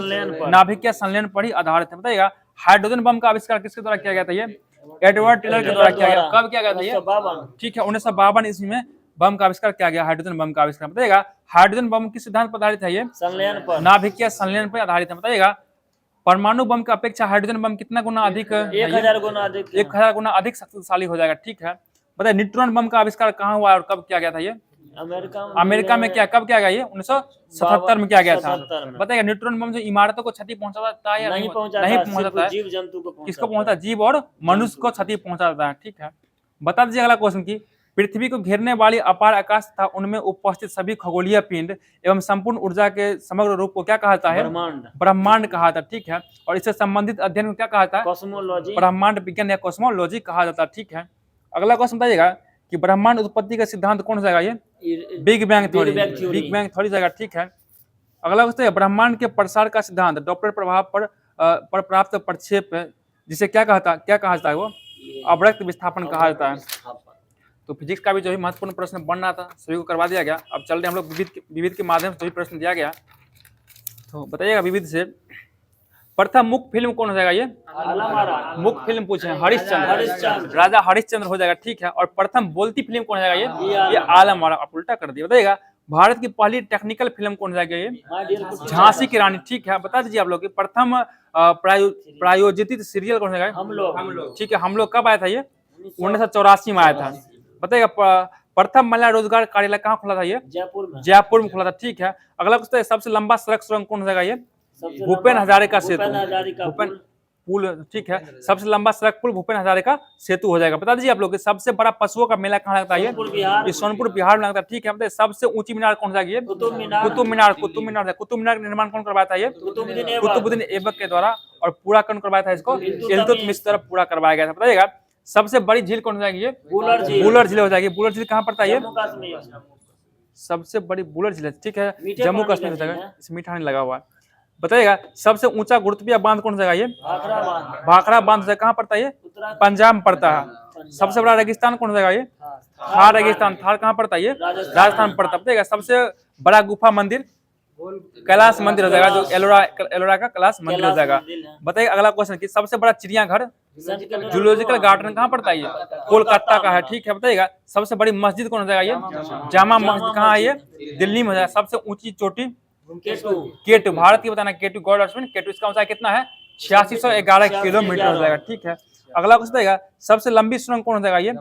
नाभिकीय संलयन पर ही आधारित है। बताइएगा हाइड्रोजन बम का आविष्कार किसके द्वारा किया गया था? ये एडवर्ड टेलर के द्वारा किया गया। कब किया गया था ये? ठीक है, 1952 ईस्वी में बम का आविष्कार किया गया, हाइड्रोजन बम का आविष्कार। बताइएगा हाइड्रोजन बम किस सिद्धांत पर आधारित है? ये नाभिकीय संलयन पर आधारित है। बताइएगा परमाणु बम की अपेक्षा हाइड्रोजन बम कितना गुना अधिक? 1000 गुना अधिक शक्तिशाली हो जाएगा। ठीक है, बताइए न्यूट्रॉन बम का आविष्कार कहाँ हुआ और कब किया गया था? ये अमेरिका में कब किया गया? ये 1977 में किया गया था। बताइएगा न्यूट्रॉन बम जो इमारतों को क्षति पहुंचाता है या नहीं पहुंचाता है? जीव जंतु को किसको पहुंचता है? जीव और मनुष्य को क्षति पहुंचाता है। ठीक है, बता दीजिए अगला क्वेश्चन की पृथ्वी को घेरने वाली अपार आकाश तथा उनमें उपस्थित सभी खगोलीय पिंड एवं संपूर्ण ऊर्जा के समग्र रूप को क्या कहा जाता है? ब्रह्मांड कहा जाता है। ठीक है, और इससे संबंधित अध्ययन को क्या कहा जाता है? कॉस्मोलॉजी, ब्रह्मांड विज्ञान या कॉस्मोलॉजी कहा जाता है। ठीक है, अगला क्वेश्चन बताइएगा कि ब्रह्मांड उत्पत्ति का सिद्धांत कौन जाएगा? ये बिग बैंग थ्योरी जाएगा। ठीक है, अगला क्वेश्चन ब्रह्मांड के प्रसार का सिद्धांत डॉप्लर प्रभाव पर प्राप्त प्रक्षेप जिसे क्या कहा जाता है? वो अवरक्त विस्थापन कहा जाता है। तो फिजिक्स का भी जो है महत्वपूर्ण प्रश्न बन रहा था सभी को करवा दिया गया। अब चल रहे हम लोग विविध के माध्यम से जो भी प्रश्न दिया गया। तो बताइएगा विविध से प्रथम मुख्य फिल्म कौन हो जाएगा? ये मुख्य फिल्म पूछे हरिश्चंद्र, राजा हरिश्चंद्र हो जाएगा। ठीक है, और प्रथम बोलती फिल्म कौन हो जाएगा? ये आलम वाला। आप उल्टा कर दिया। बताइएगा भारत की पहली टेक्निकल फिल्म कौन हो जाएगी? ये झांसी की रानी। ठीक है, बता दीजिए आप लोग प्रथम प्रायोजित सीरियल कौन हो जाएगा? हम लोग। ठीक है, हम लोग कब आया था? ये 1984 में आया था। बताइएगा प्रथम महिला रोजगार कार्यालय कहाँ खुला था? ये जयपुर में खुला था। ठीक है, अगला क्वेश्चन सबसे लंबा सड़क सुरंग कौन हो जाएगा? ये भूपेन हजारिका सेतु पुल। ठीक है, सबसे लंबा सड़क पुल भूपेन हजारिका सेतु हो जाएगा। बता दीजिए आप लोग सबसे बड़ा पशुओं का मेला कहाँ लगता है? ये सोनपुर बिहार में लगता है। ठीक है, बताइए सबसे ऊंची मीनार कौन सा? ये कुतुब मीनार। कुतुब मीनार का निर्माण कौन करवाया था? ये कुतुबुद्दीन ऐबक के द्वारा। और पूरा कौन करवाया था इसको? इल्तुतमिश द्वारा पूरा करवाया गया था। बताइएगा सबसे बड़ी झील कौन हो जाएगी ये? बुलर झील। बुलर झील हो जाएगी। बुलर झील कहाँ पड़ता है ये? जम्मू कश्मीर। सबसे बड़ी बुलर झील है, ठीक है, मीठे जम्मू पानी कश्मीर हो का झील जाएगा। है। इस मीठा नहीं लगा हुआ है। बताइएगा सबसे ऊंचा गुरुत्वीय बांध कौन सा जगह ये? भाखड़ा बांध। भाखड़ा बांध से कहाँ पड़ता है ये? उत्तराखंड। पंजाब में पड़ता है। सबसे बड़ा रेगिस्तान कौन सा जगह ये? थार रेगिस्तान। थार कहाँ पड़ता है ये? राजस्थान में पड़ता है। बताइएगा सबसे बड़ा गुफा मंदिर? कैलाश मंदिर हो जाएगा, जो एलोरा का कैलाश मंदिर हो जाएगा। बताइए अगला क्वेश्चन की सबसे बड़ा चिड़ियाघर जूलॉजिकल गार्डन कहाँ पड़ता है ये? कोलकाता का है, ठीक है। बताइएगा सबसे बड़ी मस्जिद कौन हो जाएगा ये? जामा मस्जिद कहाँ है ये? दिल्ली में हो जाएगा। सबसे ऊंची चोटी? केटू। भारत की बताना केटू गॉड ऑफ केटू, इसका ऊंचाई कितना है? 8611 किलोमीटर हो जाएगा, ठीक है। अगला क्वेश्चन बताइएगा सबसे लंबी सुरंग कौन हो जाएगा ये?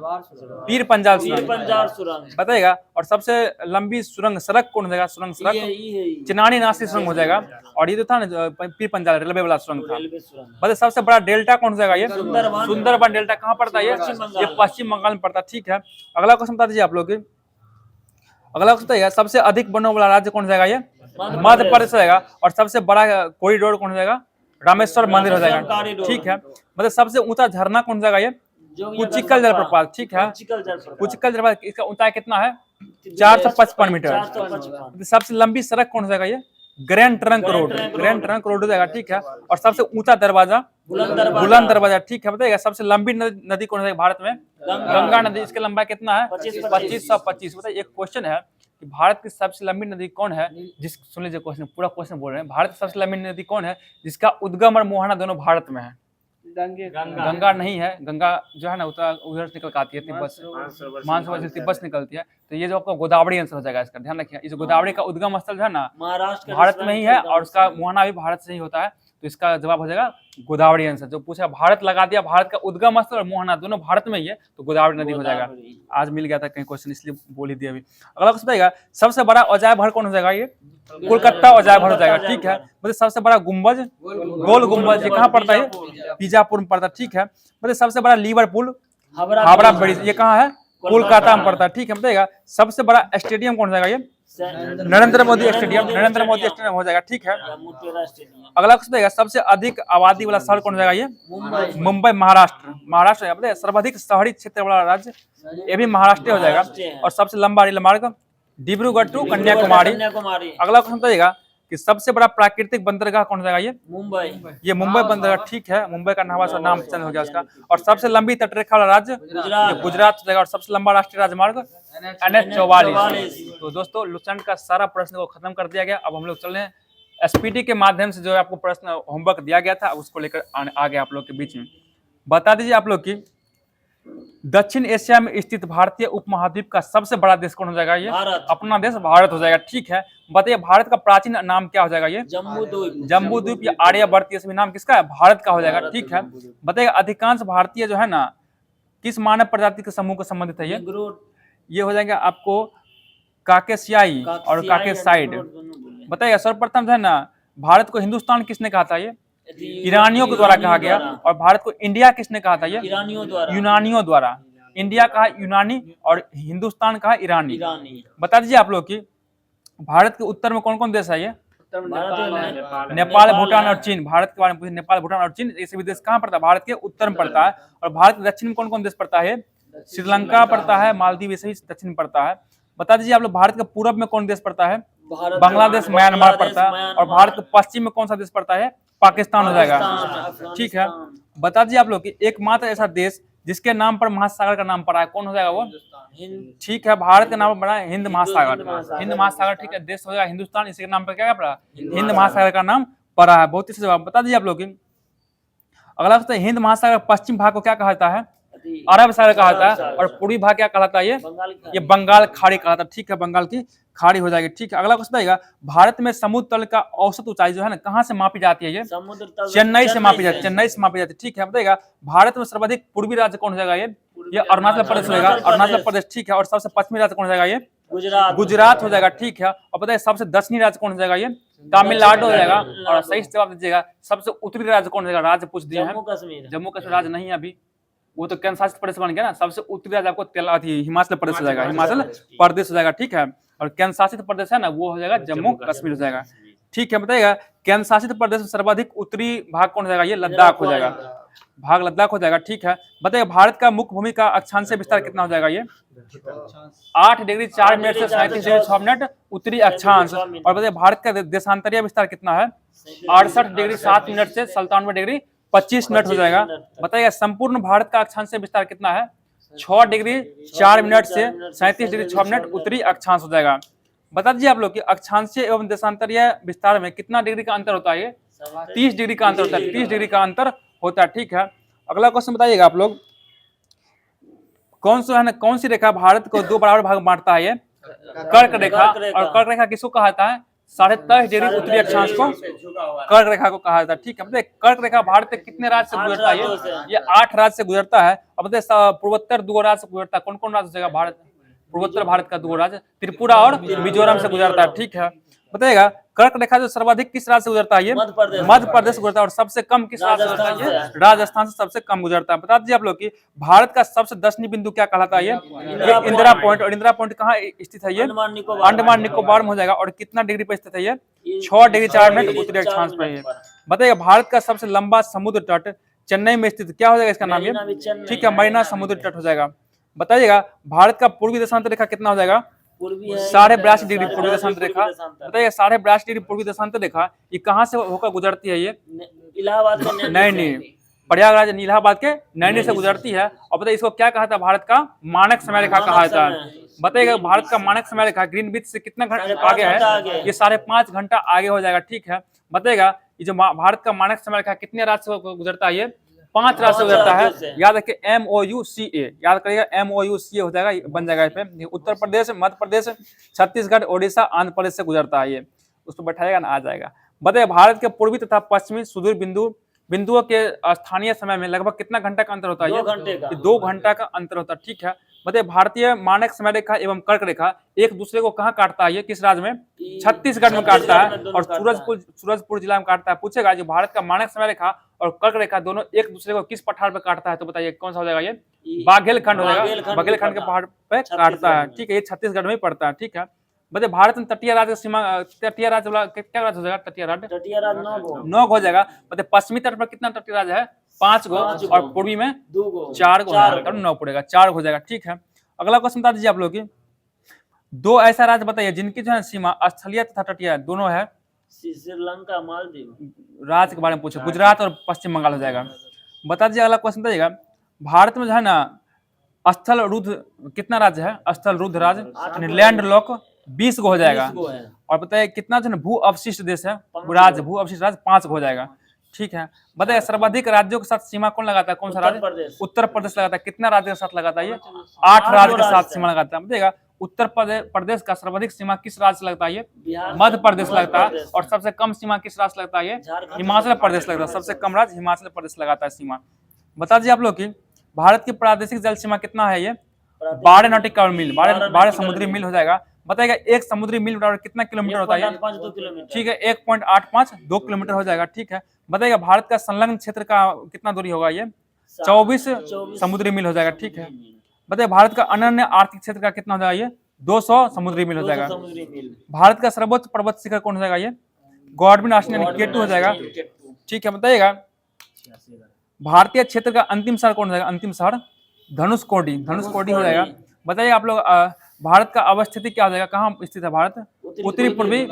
पीर पंजाल सुरंग। पंजाब सुरंग। बताइएगा और सबसे लंबी सुरंग सड़क कौन हो जाएगा? सुरंग सड़क चिनानी नासिक सुरंग हो जाएगा। और ये तो था ना पीर पंजाल रेलवे वाला सुरंग था। बताइए सबसे बड़ा डेल्टा कौन हो जाएगा ये? सुंदरबन डेल्टा कहाँ पड़ता है ये? पश्चिम बंगाल में पड़ता है, ठीक है। अगला क्वेश्चन बता दीजिए आप लोग। अगला क्वेश्चन बताइएगा सबसे अधिक वनों वाला राज्य कौन हो जाएगा ये? मध्य प्रदेश हो जाएगा। और सबसे बड़ा कॉरिडोर कौन हो जाएगा? रामेश्वर मंदिर हो जाएगा, ठीक है। मतलब सबसे ऊंचा झरना कौन जाएगा ये? कुचिकल जलप्रपात, ठीक है। कुचिकल जलप्रपात, इसका ऊंचाई कितना है? 455 मीटर। सबसे लंबी सड़क कौन जाएगा ये? Grand trunk road. Grand trunk road हो जाएगा, ठीक है। और सबसे ऊंचा दरवाजा बुलंद दरवाजा, ठीक है। बताइएगा सबसे लंबी नदी कौन है भारत में? गंगा नदी। इसकी लंबाई कितना है? 2525। बताइए एक क्वेश्चन है कि भारत की सबसे लंबी नदी कौन है सुन लीजिए क्वेश्चन, पूरा क्वेश्चन बोल रहे हैं। भारत की सबसे लंबी नदी कौन है जिसका उद्गम और मोहना दोनों भारत में है? गंगा नहीं है। गंगा जो है ना उधर से निकल के आती है, तिब्बत से, मानसरोवर से तिब्बत से निकलती है। तो ये जो आपका गोदावरी आंसर हो जाएगा, इसका ध्यान रखिए। इस गोदावरी का उद्गम स्थल जो है ना भारत में ही है और उसका मोहना भी भारत से ही होता है। तो इसका जवाब हो जाएगा गोदावरी आंसर। जो पूछा भारत लगा दिया, भारत का उद्गम स्थल और मोहना दोनों भारत में ही है, तो गोदावरी नदी हो जाएगा। आज मिल गया था कहीं क्वेश्चन, इसलिए बोल ही दिया अभी। अगला क्वेश्चन बताइएगा सबसे बड़ा अजायब घर कौन हो जाएगा ये? कोलकाता अजायब घर हो जाएगा, ठीक है। मतलब सबसे बड़ा गुम्बज गोल गुम्बज ये कहाँ पड़ता है? बीजापुर में पड़ता है, ठीक है। मतलब सबसे बड़ा लिवरपूल हावड़ा ब्रिज ये कहाँ है? कोलकाता में पड़ता है, ठीक है। बताइएगा सबसे बड़ा स्टेडियम कौन हो जाएगा ये? नरेंद्र मोदी स्टेडियम। नरेंद्र मोदी स्टेडियम हो जाएगा, ठीक है। अगला क्वेश्चन बताइएगा सबसे अधिक आबादी वाला शहर कौन हो जाएगा ये? मुंबई। महाराष्ट्र। महाराष्ट्र बताइए सर्वाधिक शहरी क्षेत्र वाला राज्य ये भी महाराष्ट्र हो जाएगा। और सबसे लंबा रेल मार्ग डिब्रूगढ़ टू कन्याकुमारी। अगला क्वेश्चन बताइएगा कि सबसे बड़ा प्राकृतिक बंदरगाह कौन हो जाएगा ये? मुंबई। ये मुंबई बंदरगाह, ठीक है। मुंबई का नाम चेंज हो गया उसका। और सबसे लंबी तटरेखा वाला राज्य गुजरात हो जाएगा। और सबसे लंबा राष्ट्रीय राजमार्ग NH 44। तो दोस्तों लुसेंट का सारा प्रश्न को खत्म कर दिया गया। अब हम लोग चल रहे हैं SPD के माध्यम से जो आपको प्रश्न होमवर्क दिया गया था उसको लेकर आ गया आप लोग के बीच में। बता दीजिए आप लोग की दक्षिण एशिया में स्थित भारतीय उपमहाद्वीप का सबसे बड़ा देश कौन हो जाएगा ये? अपना देश भारत हो जाएगा, ठीक है। बताइए भारत का प्राचीन नाम क्या हो जाएगा ये? जम्बू द्वीप या आर्यवर्त, ये सभी नाम किसका है? भारत का हो जाएगा, ठीक है। बताइए अधिकांश भारतीय जो है ना किस मानव प्रजाति के समूह को संबंधित है ये हो जाएगा आपको काकेशियाई और काकेसाइड। बताइए सर्वप्रथम जो है ना भारत को हिंदुस्तान किसने कहा था? ये ईरानियों के द्वारा कहा गया। और भारत को इंडिया किसने कहा था? ये यूनानियों द्वारा। इंडिया कहा यूनानी और हिंदुस्तान कहा ईरानी। बता दीजिए आप लोग की भारत के उत्तर में कौन कौन देश है ये? नेपाल, भूटान और चीन। भारत के बारे में पूछे, नेपाल, भूटान और चीन ये सभी देश कहाँ पड़ता है? भारत के उत्तर में पड़ता है। और भारत के दक्षिण में कौन कौन देश पड़ता है? श्रीलंका पड़ता है, मालदीव ये सही दक्षिण में पड़ता है। बता दीजिए आप लोग भारत के पूर्व में कौन देश पड़ता है? बांग्लादेश, म्यांमार पड़ता है। और भारत के पश्चिम में कौन सा देश पड़ता है? पाकिस्तान हो जाएगा, ठीक है। बता दीजिए आप लोग कि एकमात्र ऐसा देश जिसके नाम पर महासागर का नाम पड़ा है कौन हो जाएगा वो? ठीक है, भारत के नाम पर पड़ा है हिंद महासागर। हिंद महासागर, ठीक है। देश हो जाएगा हिंदुस्तान, इसी के नाम पर क्या पड़ा? हिंद महासागर का नाम पड़ा है। बहुत ही जवाब बता दीजिए आप लोग की। अगला हिंद महासागर पश्चिम भाग को क्या कहता है? अरब सागर कहता है। और पूर्वी भाग क्या कहलाता है? ये बंगाल खाड़ी कहलाता है, ठीक है। बंगाल की खाड़ी हो जाएगी, ठीक है। अगला क्वेश्चन आएगा भारत में समुद्र तल का औसत ऊंचाई जो है ना कहाँ से मापी जाती है? ये चेन्नई से मापी जाती है, चेन्नई से मापी जाती है, ठीक है। बताइएगा भारत में सर्वाधिक पूर्वी राज्य कौन हो जाएगा? ये अरुणाचल प्रदेश हो जाएगा, अरुणाचल प्रदेश, ठीक है। और सबसे पश्चिमी राज्य कौन हो जाएगा? ये गुजरात हो जाएगा, ठीक है। और बताइए सबसे दक्षिणी राज्य कौन हो जाएगा? ये तमिलनाडु हो जाएगा। और सही जवाब दीजिएगा सबसे उत्तरी राज्य कौन हो जाएगा? राज्य पूछ दिया है, जम्मू कश्मीर राज्य नहीं है अभी, वो तो केंद्र शासित प्रदेश बन गया ना। सबसे उत्तरी राज्य आपको हिमाचल प्रदेश हो जाएगा, हिमाचल प्रदेश हो जाएगा, ठीक है। और केंद्र शासित प्रदेश है ना वो हो जाएगा जम्मू कश्मीर हो जाएगा, ठीक है। बताइएगा केंद्र शासित प्रदेश में सर्वाधिक उत्तरी भाग कौन हो जाएगा? ये लद्दाख हो जाएगा। भाग लद्दाख हो जाएगा, ठीक है। बताइए भारत का मुख्य भूमि का अक्षांशीय विस्तार कितना हो जाएगा ये? 8 डिग्री 4 मिनट से 37 डिग्री 6 मिनट उत्तरी अक्षांश। और बताइए भारत का देशांतरीय विस्तार कितना है? 68 डिग्री 7 मिनट से 97 डिग्री 25 मिनट हो जाएगा। बताइए संपूर्ण भारत का अक्षांशीय विस्तार कितना है? 6 डिग्री 4 मिनट से 37 डिग्री 6 मिनट उत्तरी अक्षांश हो जाएगा। बता दीजिए आप लोग कि अक्षांशीय एवं देशांतरीय विस्तार में कितना डिग्री का अंतर होता है? 30 डिग्री का अंतर होता है, 30 डिग्री का अंतर होता है, ठीक है। अगला क्वेश्चन बताइएगा आप लोग, कौन सी रेखा भारत को दो बराबर भाग बांटता है? ये कर्क रेखा। और कर्क रेखा किसको कहा जाता है? 23.5 डिग्री उत्तरी अक्षांश को कर्क रेखा को कहा जाता है, ठीक है। मतलब कर्क रेखा भारत के कितने राज्य से गुजरता है? ये 8 राज्य से गुजरता है। अब बताइए पूर्वोत्तर 2 राज्य से गुजरता है। कौन कौन राज्य से भारत पूर्वोत्तर भारत का 2 राज्य? त्रिपुरा और मिजोरम से गुजरता है, ठीक है। बताइएगा कर्क रेखा जो सर्वाधिक किस राज्य से गुजरता है? ये मध्य प्रदेश से गुजरता है। और सबसे कम किस राज्य से गुजरता है? ये राजस्थान से सबसे कम गुजरता है। बता दीजिए आप लोग कि भारत का सबसे दर्शनीय बिंदु क्या कहलाता है? ये इंदिरा पॉइंट। और इंदिरा पॉइंट कहाँ स्थित है? ये अंडमान निकोबार में हो जाएगा। और कितना डिग्री पर स्थित है? ये 6 डिग्री 4 मिनट उत्तरी अक्षांश पर है। बताइए भारत का सबसे लंबा समुद्र तट चेन्नई में स्थित क्या हो जाएगा इसका नाम? ये ठीक है, मरीना समुद्र तट हो जाएगा। बताइएगा भारत का पूर्वी देशांतर रेखा कितना हो जाएगा? 82.5 डिग्री पूर्वी देशांतर रेखा। बताइए 82.5 डिग्री पूर्वी देशांतर रेखा ये कहाँ से होकर गुजरती है? ये इलाहाबाद का नैनी, प्रयागराज इलाहाबाद के नैनी से गुजरती है। और बताइए इसको क्या कहा था? भारत का मानक समय रेखा कहा जाता है। बताइएगा भारत का मानक समय रेखा ग्रीनविच से कितना घंटा आगे है? ये 5.5 घंटा आगे हो जाएगा, ठीक है। बताइएगा ये जो भारत का मानक समय रेखा कितने राज्य से गुजरता है? ये 5 राज्य से गुजरता है। याद रखिए MOUCA, याद करिएगा MOUCA हो जाएगा, बन जाएगा इस पे। उत्तर प्रदेश, मध्य प्रदेश, छत्तीसगढ़, ओडिशा, आंध्र प्रदेश से गुजरता है ये। उसको बैठाएगा ना, आ जाएगा। बताइए भारत के पूर्वी तथा पश्चिमी सुदूर बिंदुओं के स्थानीय समय में लगभग कितना घंटा का अंतर होता है? 2 घंटा का अंतर होता है, ठीक है। बताइए भारतीय मानक समय रेखा एवं कर्क रेखा एक दूसरे को कहाँ काटता है? ये किस राज्य में? छत्तीसगढ़ में काटता है और सूरजपुर जिला में काटता है। पूछेगा जो भारत का मानक समय रेखा और कर्क रेखा दोनों एक दूसरे को किस पठार पे काटता है? तो बताइए कौन सा हो जाएगा? ये बाघेलखंड हो जाएगा, बाघेलखंड के पहाड़ पे काटता है, ठीक है। ये छत्तीसगढ़ में ही पड़ता है, ठीक है। बताइए भारत में तटीय राज्य सीमा, तटीय राज्य क्या राज्य हो जाएगा? तटीय राज्य 9 हो जाएगा। बताइए पश्चिमी तट पर कितना तटीय राज्य है? 5 गो। और पूर्वी में 4 गो, 9 पड़ेगा, 4 हो जाएगा, ठीक है। अगला क्वेश्चन बता दीजिए आप लोग की, 2 ऐसा राज्य बताइए जिनकी जो है सीमा स्थलीय तथा तटीय दोनों है। श्रीलंका, मालदीव। राज्य के बारे में पूछे, गुजरात और पश्चिम बंगाल हो जाएगा। बता दीजिए अगला क्वेश्चन बताइएगा, भारत में जो है ना स्थल रुद्ध कितना राज्य है? स्थल रुद्ध राज्य लैंड लॉक 20 गो हो जाएगा। और बताइए कितना जो है भू अवशिष्ट देश है? राज्य भू अवशिष्ट राज्य 5 गो हो जाएगा, ठीक है। बताइए सर्वाधिक राज्यों के साथ सीमा कौन लगाता है? कौन सा राज्य? उत्तर प्रदेश लगाता है। कितना राज्य के साथ लगाता है? ये 8 राज्य के साथ सीमा लगाता है। बताइएगा उत्तर प्रदेश का सर्वाधिक सीमा किस राज्य से लगता है? ये मध्य प्रदेश लगता है। और सबसे कम सीमा किस राज्य से लगता है? ये हिमाचल प्रदेश लगता है। सबसे कम राज्य हिमाचल प्रदेश लगाता है सीमा। बता दीजिए आप लोग की भारत की प्रादेशिक जल सीमा कितना है? ये 12 नॉटिकल मील, 12 समुद्री मील हो जाएगा। बताइएगा एक समुद्री मील बराबर कितना किलोमीटर होता है? ठीक है, 1.85 2 किलोमीटर हो जाएगा, ठीक है। बताइएगा भारत का संलग्न क्षेत्र का कितना दूरी होगा? ये 24 समुद्री मील हो जाएगा, ठीक है। बताइए भारत का अनन्य आर्थिक क्षेत्र का कितना हो जाएगा? ये 200 समुद्री मील हो जाएगा। भारत का सर्वोच्च पर्वत शिखर कौन हो जाएगा? ये गॉडविन आसन यानी K2 हो जाएगा, ठीक है। बताइएगा भारतीय क्षेत्र का अंतिम शहर कौन हो जाएगा? अंतिम शहर धनुषकोडी हो जाएगा। बताइए आप लोग भारत का अवस्थिति क्या हो जाएगा? कहाँ स्थित है भारत? उत्तरी पूर्वी,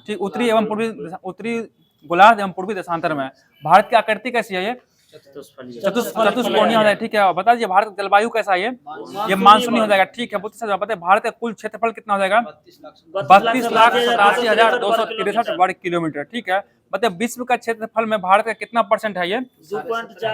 ठीक, उत्तरी एवं पूर्वी, उत्तरी गोलार्ध एवं पूर्वी देशांतर में। भारत की आकृति कैसी है? ये चतुष्कोणीय हो जाएगा, ठीक है। बता दीजिए भारत का जलवायु कैसा है? ये मानसूनी हो जाएगा, ठीक है। बताइए भारत का कुल क्षेत्रफल कितना हो जाएगा? 32,87,263 वर्ग किलोमीटर, ठीक है। बताइए विश्व का क्षेत्रफल में भारत का कितना परसेंट है? ये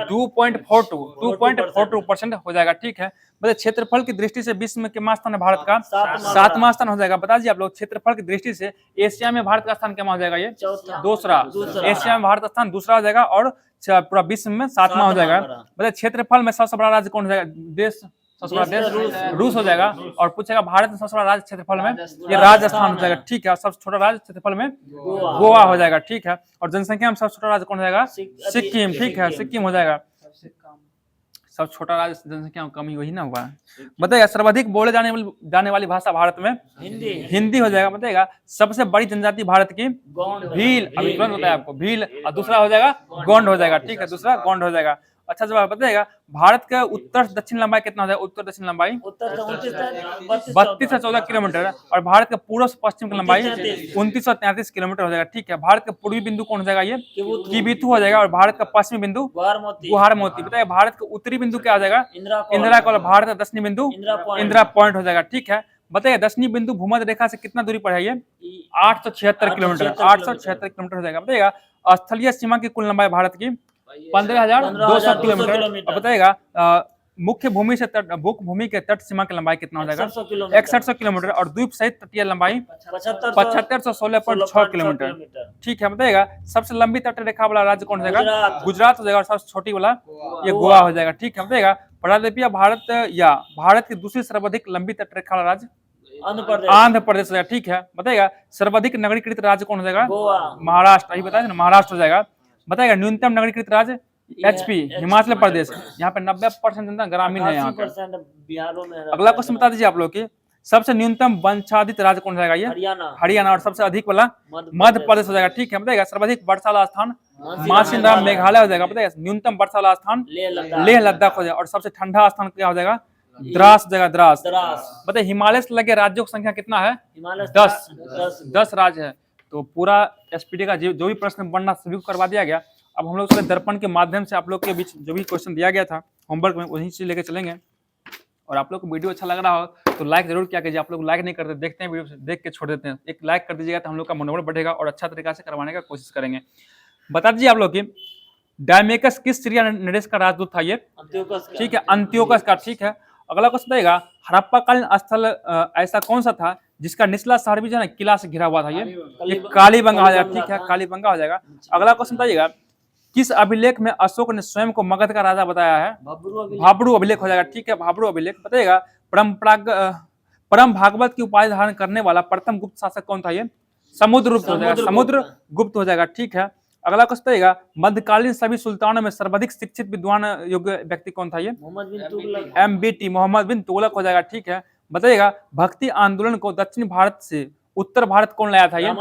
2.42% हो जाएगा, ठीक है। बताइए क्षेत्रफल की दृष्टि से विश्व में कितना स्थान है भारत का? 7वां स्थान हो जाएगा। बता दीजिए आप लोग क्षेत्रफल की दृष्टि से एशिया में भारत का स्थान क्या हो जाएगा? ये दूसरा। एशिया में भारत का स्थान दूसरा हो जाएगा और पूरा विश्व में 7वां हो जाएगा। बताइए क्षेत्रफल में सबसे बड़ा राज्य कौन हो जाएगा? देश सबसे बड़ा देश रूस हो जाएगा। और पूछेगा भारत में सबसे बड़ा राज्य क्षेत्रफल में? ये राजस्थान हो जाएगा, ठीक है। सबसे छोटा राज्य क्षेत्रफल में गोवा हो जाएगा, ठीक है। और जनसंख्या में सबसे छोटा राज्य कौन हो जाएगा? सिक्किम, ठीक है, सिक्किम हो जाएगा। सब छोटा राज्य जनसंख्या में कमी वही ना हुआ। बताइएगा सर्वाधिक बोले जाने वाली भाषा भारत में? हिंदी हो जाएगा। बताइएगा सबसे बड़ी जनजाति भारत की? भील, अभी तुरंत बताया आपको, भील। और दूसरा हो जाएगा गोंड हो जाएगा, ठीक है, दूसरा गोंड हो जाएगा। अच्छा जवाब बताएगा। भारत का उत्तर दक्षिण लंबाई कितना हो जाएगा? उत्तर दक्षिण लंबाई उत्तर से 29 32 से 14 किलोमीटर है। और भारत का पूर्व से पश्चिम की लंबाई 2933 किलोमीटर हो जाएगा। ठीक है, भारत का पूर्वी बिंदु कौन हो जाएगा? ये किबिथु हो जाएगा। और भारत का पश्चिमी बिंदु बारामती, गुवाहाटी। बताइए भारत का उत्तरी बिंदु क्या हो जाएगा? इंदिरा कॉल। भारत का दक्षिणी बिंदु इंदिरा पॉइंट हो जाएगा। ठीक है, बताइए दक्षिणी बिंदु भूमध्य रेखा से कितना दूरी पर है? ये 876 किलोमीटर। 876 किलोमीटर हो जाएगा। बताइएगा स्थलीय सीमा की कुल लंबाई भारत की 15,200 किलोमीटर। अब बताइएगा मुख्य भूमि से तट, मुख्य भूमि के तट सीमा की लंबाई कितना हो जाएगा? 6100 किलोमीटर। और द्वीप सहित तटीय लंबाई 7516.6 किलोमीटर। ठीक है, बताइएगा सबसे लंबी तट रेखा वाला राज्य कौन हो जाएगा? गुजरात हो जाएगा। और सबसे छोटी वाला ये गोवा हो जाएगा। ठीक है, बताइएगा प्रायद्वीपीय भारत या भारत की दूसरी सर्वाधिक लंबी तट रेखा वाला राज्य आंध्र प्रदेश हो जाएगा। ठीक है, बताइएगा सर्वाधिक नगरीकृत राज्य कौन हो जाएगा? महाराष्ट्र। यही बताया ना, महाराष्ट्र हो जाएगा। बताइएगा न्यूनतम नगरीकृत राज्य HP हिमाचल प्रदेश। यहाँ पे 90% जनता ग्रामीण है यहाँ पे। बिहारों में। अगला क्वेश्चन बता दीजिए आप लोग की सबसे न्यूनतम वंशाधित राज्य कौन जाएगा? ये हरियाणा। और सबसे अधिक वाला मध्य प्रदेश हो जाएगा। ठीक है, बताइएगा सर्वाधिक वर्षा वाला स्थान मासिनराम मेघालय हो जाएगा। बताइएगा न्यूनतम वर्षा वाला स्थान लेह लद्दाख हो जाएगा। और सबसे ठंडा स्थान क्या हो जाएगा? द्रास हो जाएगा। द्रास। बताइए हिमालय से लगे राज्यों की संख्या कितना है? 10 राज्य है। तो पूरा SPD का जो भी प्रश्न बनना सभी को करवा दिया गया। अब हम लोग दर्पण के माध्यम से आप लोग के बीच जो भी क्वेश्चन दिया गया था होमवर्क में वहीं से लेके चलेंगे। और आप लोग को वीडियो अच्छा लग रहा हो तो लाइक जरूर किया कीजिए। आप लोग लाइक नहीं करते, देखते हैं वीडियो देख के छोड़ देते हैं। एक लाइक कर दीजिएगा तो हम लोग का मनोबल बढ़ेगा और अच्छा तरीका से करवाने का कोशिश करेंगे। बता दीजिए आप लोग की डायमेकस किस सीरिया नरेश का राजदूत था? ये ठीक है, अंत्योकस का। ठीक है, अगला क्वेश्चन बताइएगा हड़प्पाकालीन स्थल ऐसा कौन सा था जिसका निचला शहर भी जो है किला से घिरा हुआ था? ये कालीबंगा हो जाएगा। ठीक है, कालीबंगा हो जाएगा। अगला क्वेश्चन बताइएगा किस अभिलेख में अशोक ने स्वयं को मगध का राजा बताया है? भाब्रू अभिलेख हो जाएगा। ठीक है, भाब्रू अभिलेख। बताइएगा परम भागवत की उपाधि धारण करने वाला प्रथम गुप्त शासक कौन था? ये समुद्रगुप्त हो जाएगा। समुद्रगुप्त हो जाएगा। ठीक है, अगला क्वेश्चन बताइएगा मध्यकालीन सभी सुल्तानों में सर्वाधिक शिक्षित विद्वान योग्य व्यक्ति कौन था? ये MBT मोहम्मद बिन तुगलक हो जाएगा। ठीक है, बताइएगा भक्ति आंदोलन को दक्षिण भारत से उत्तर भारत कौन लाया था? ये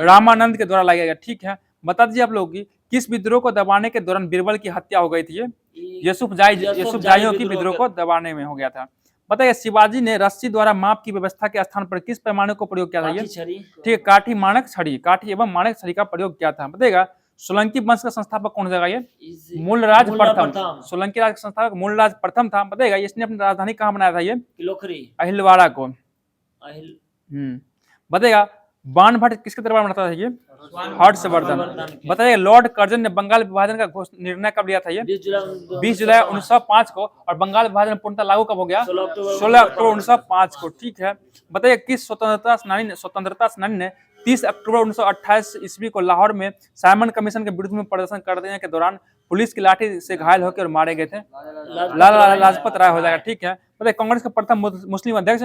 रामानंद के द्वारा लाया गया। ठीक है, बता दीजिए आप लोग की किस विद्रोह को दबाने के दौरान बीरबल की हत्या हो गई थी? ये यूसुफजाइयों की विद्रोह को दबाने में हो गया था। बताइए शिवाजी ने रस्सी द्वारा माप की व्यवस्था के स्थान पर किस पैमाने को प्रयोग किया था? ये ठीक है, काठी मानक छड़ी। काठी एवं मानक छड़ी का प्रयोग किया था। बताइएगा सोलंकी वंश का संस्थापक कौन हो जाएगा? ये मूलराज प्रथम। सोलंकी राज का संस्थापक मूलराज प्रथम था। बताइएगा इसने अपनी राजधानी कहाँ बनाया था? ये अहिलवाड़ा को। बताइएगा बाणभट्ट किसके दरबार में रहता था? ये हर्षवर्धन। बताइए लॉर्ड कर्जन ने बंगाल विभाजन का निर्णय कब लिया था? ये 20 जुलाई 1905 को। और बंगाल विभाजन पूर्णतः लागू कब हो गया? 16 अक्टूबर 1905 को। ठीक है, बताइए किस स्वतंत्रता सेनानी ने 30 अक्टूबर 1928 ईस्वी को लाहौर में साइमन कमीशन के विरुद्ध में प्रदर्शन करने के दौरान पुलिस की लाठी से घायल होकर मारे गए थे? लाला लाजपत राय हो जाएगा। ठीक है, बताइए कांग्रेस के प्रथम मुस्लिम अध्यक्ष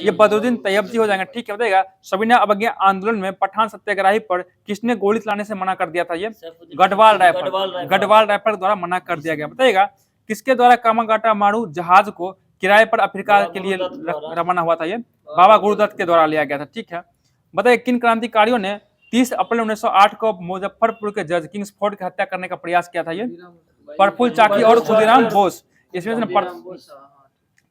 ये बदरुद्दीन तैयबजी हो जाएंगे। ठीक है, बताइएगा सविनय अवज्ञा आंदोलन में पठान सत्याग्रही पर किसने गोली चलाने से मना कर दिया था? ये गढ़वाल राइफल द्वारा मना कर दिया गया। बताइएगा किसके द्वारा कामागाटा मारू जहाज को किराए पर अफ्रीका के लिए रवाना हुआ था? ये बाबा गुरुदत्त के द्वारा लिया गया था। ठीक है, बताइए किन क्रांतिकारियों ने 30 अप्रैल 1908 को मुजफ्फरपुर के जज किंग्सफोर्ड की हत्या करने का प्रयास किया था? ये प्रफुल्ल चाकी और खुदीराम बोस। इसमें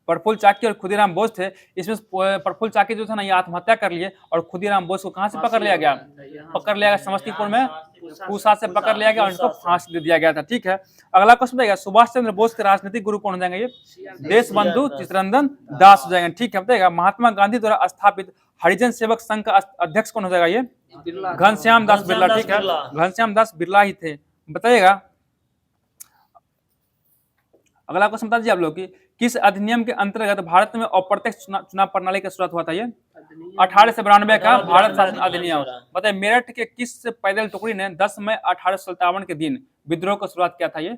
प्रफुल्ल चाकी और खुदीराम बोस थे। इसमें प्रफुल्ल चाकी जो था ना ये आत्महत्या कर लिए और खुदीराम बोस को कहां से पकड़ लिया गया? समस्तीपुर में पूसा से पकड़ लिया गया और उनको फांसी दे दिया गया था। ठीक है, अगला क्वेश्चन बताइएगा सुभाष चंद्र बोस के राजनीतिक गुरु कौन हो जाएंगे? ये देशबंधु चित्तरंजन दास हो जाएंगे। ठीक है, बताइएगा महात्मा गांधी द्वारा स्थापित हरिजन सेवक संघ का अध्यक्ष कौन हो जाएगा? ये घनश्याम दास बिरला। ठीक है, घनश्याम दास बिरला ही थे। बताइएगा अगला क्वेश्चन बता दीजिए आप लोग की किस अधिनियम के अंतर्गत भारत में अप्रत्यक्ष चुनाव प्रणाली का शुरुआत हुआ था? ये 1892 का भारत शासन अधिनियम। बताइए मेरठ के किस पैदल टुकड़ी ने 10 मई 1857 के दिन विद्रोह की शुरुआत किया था? ये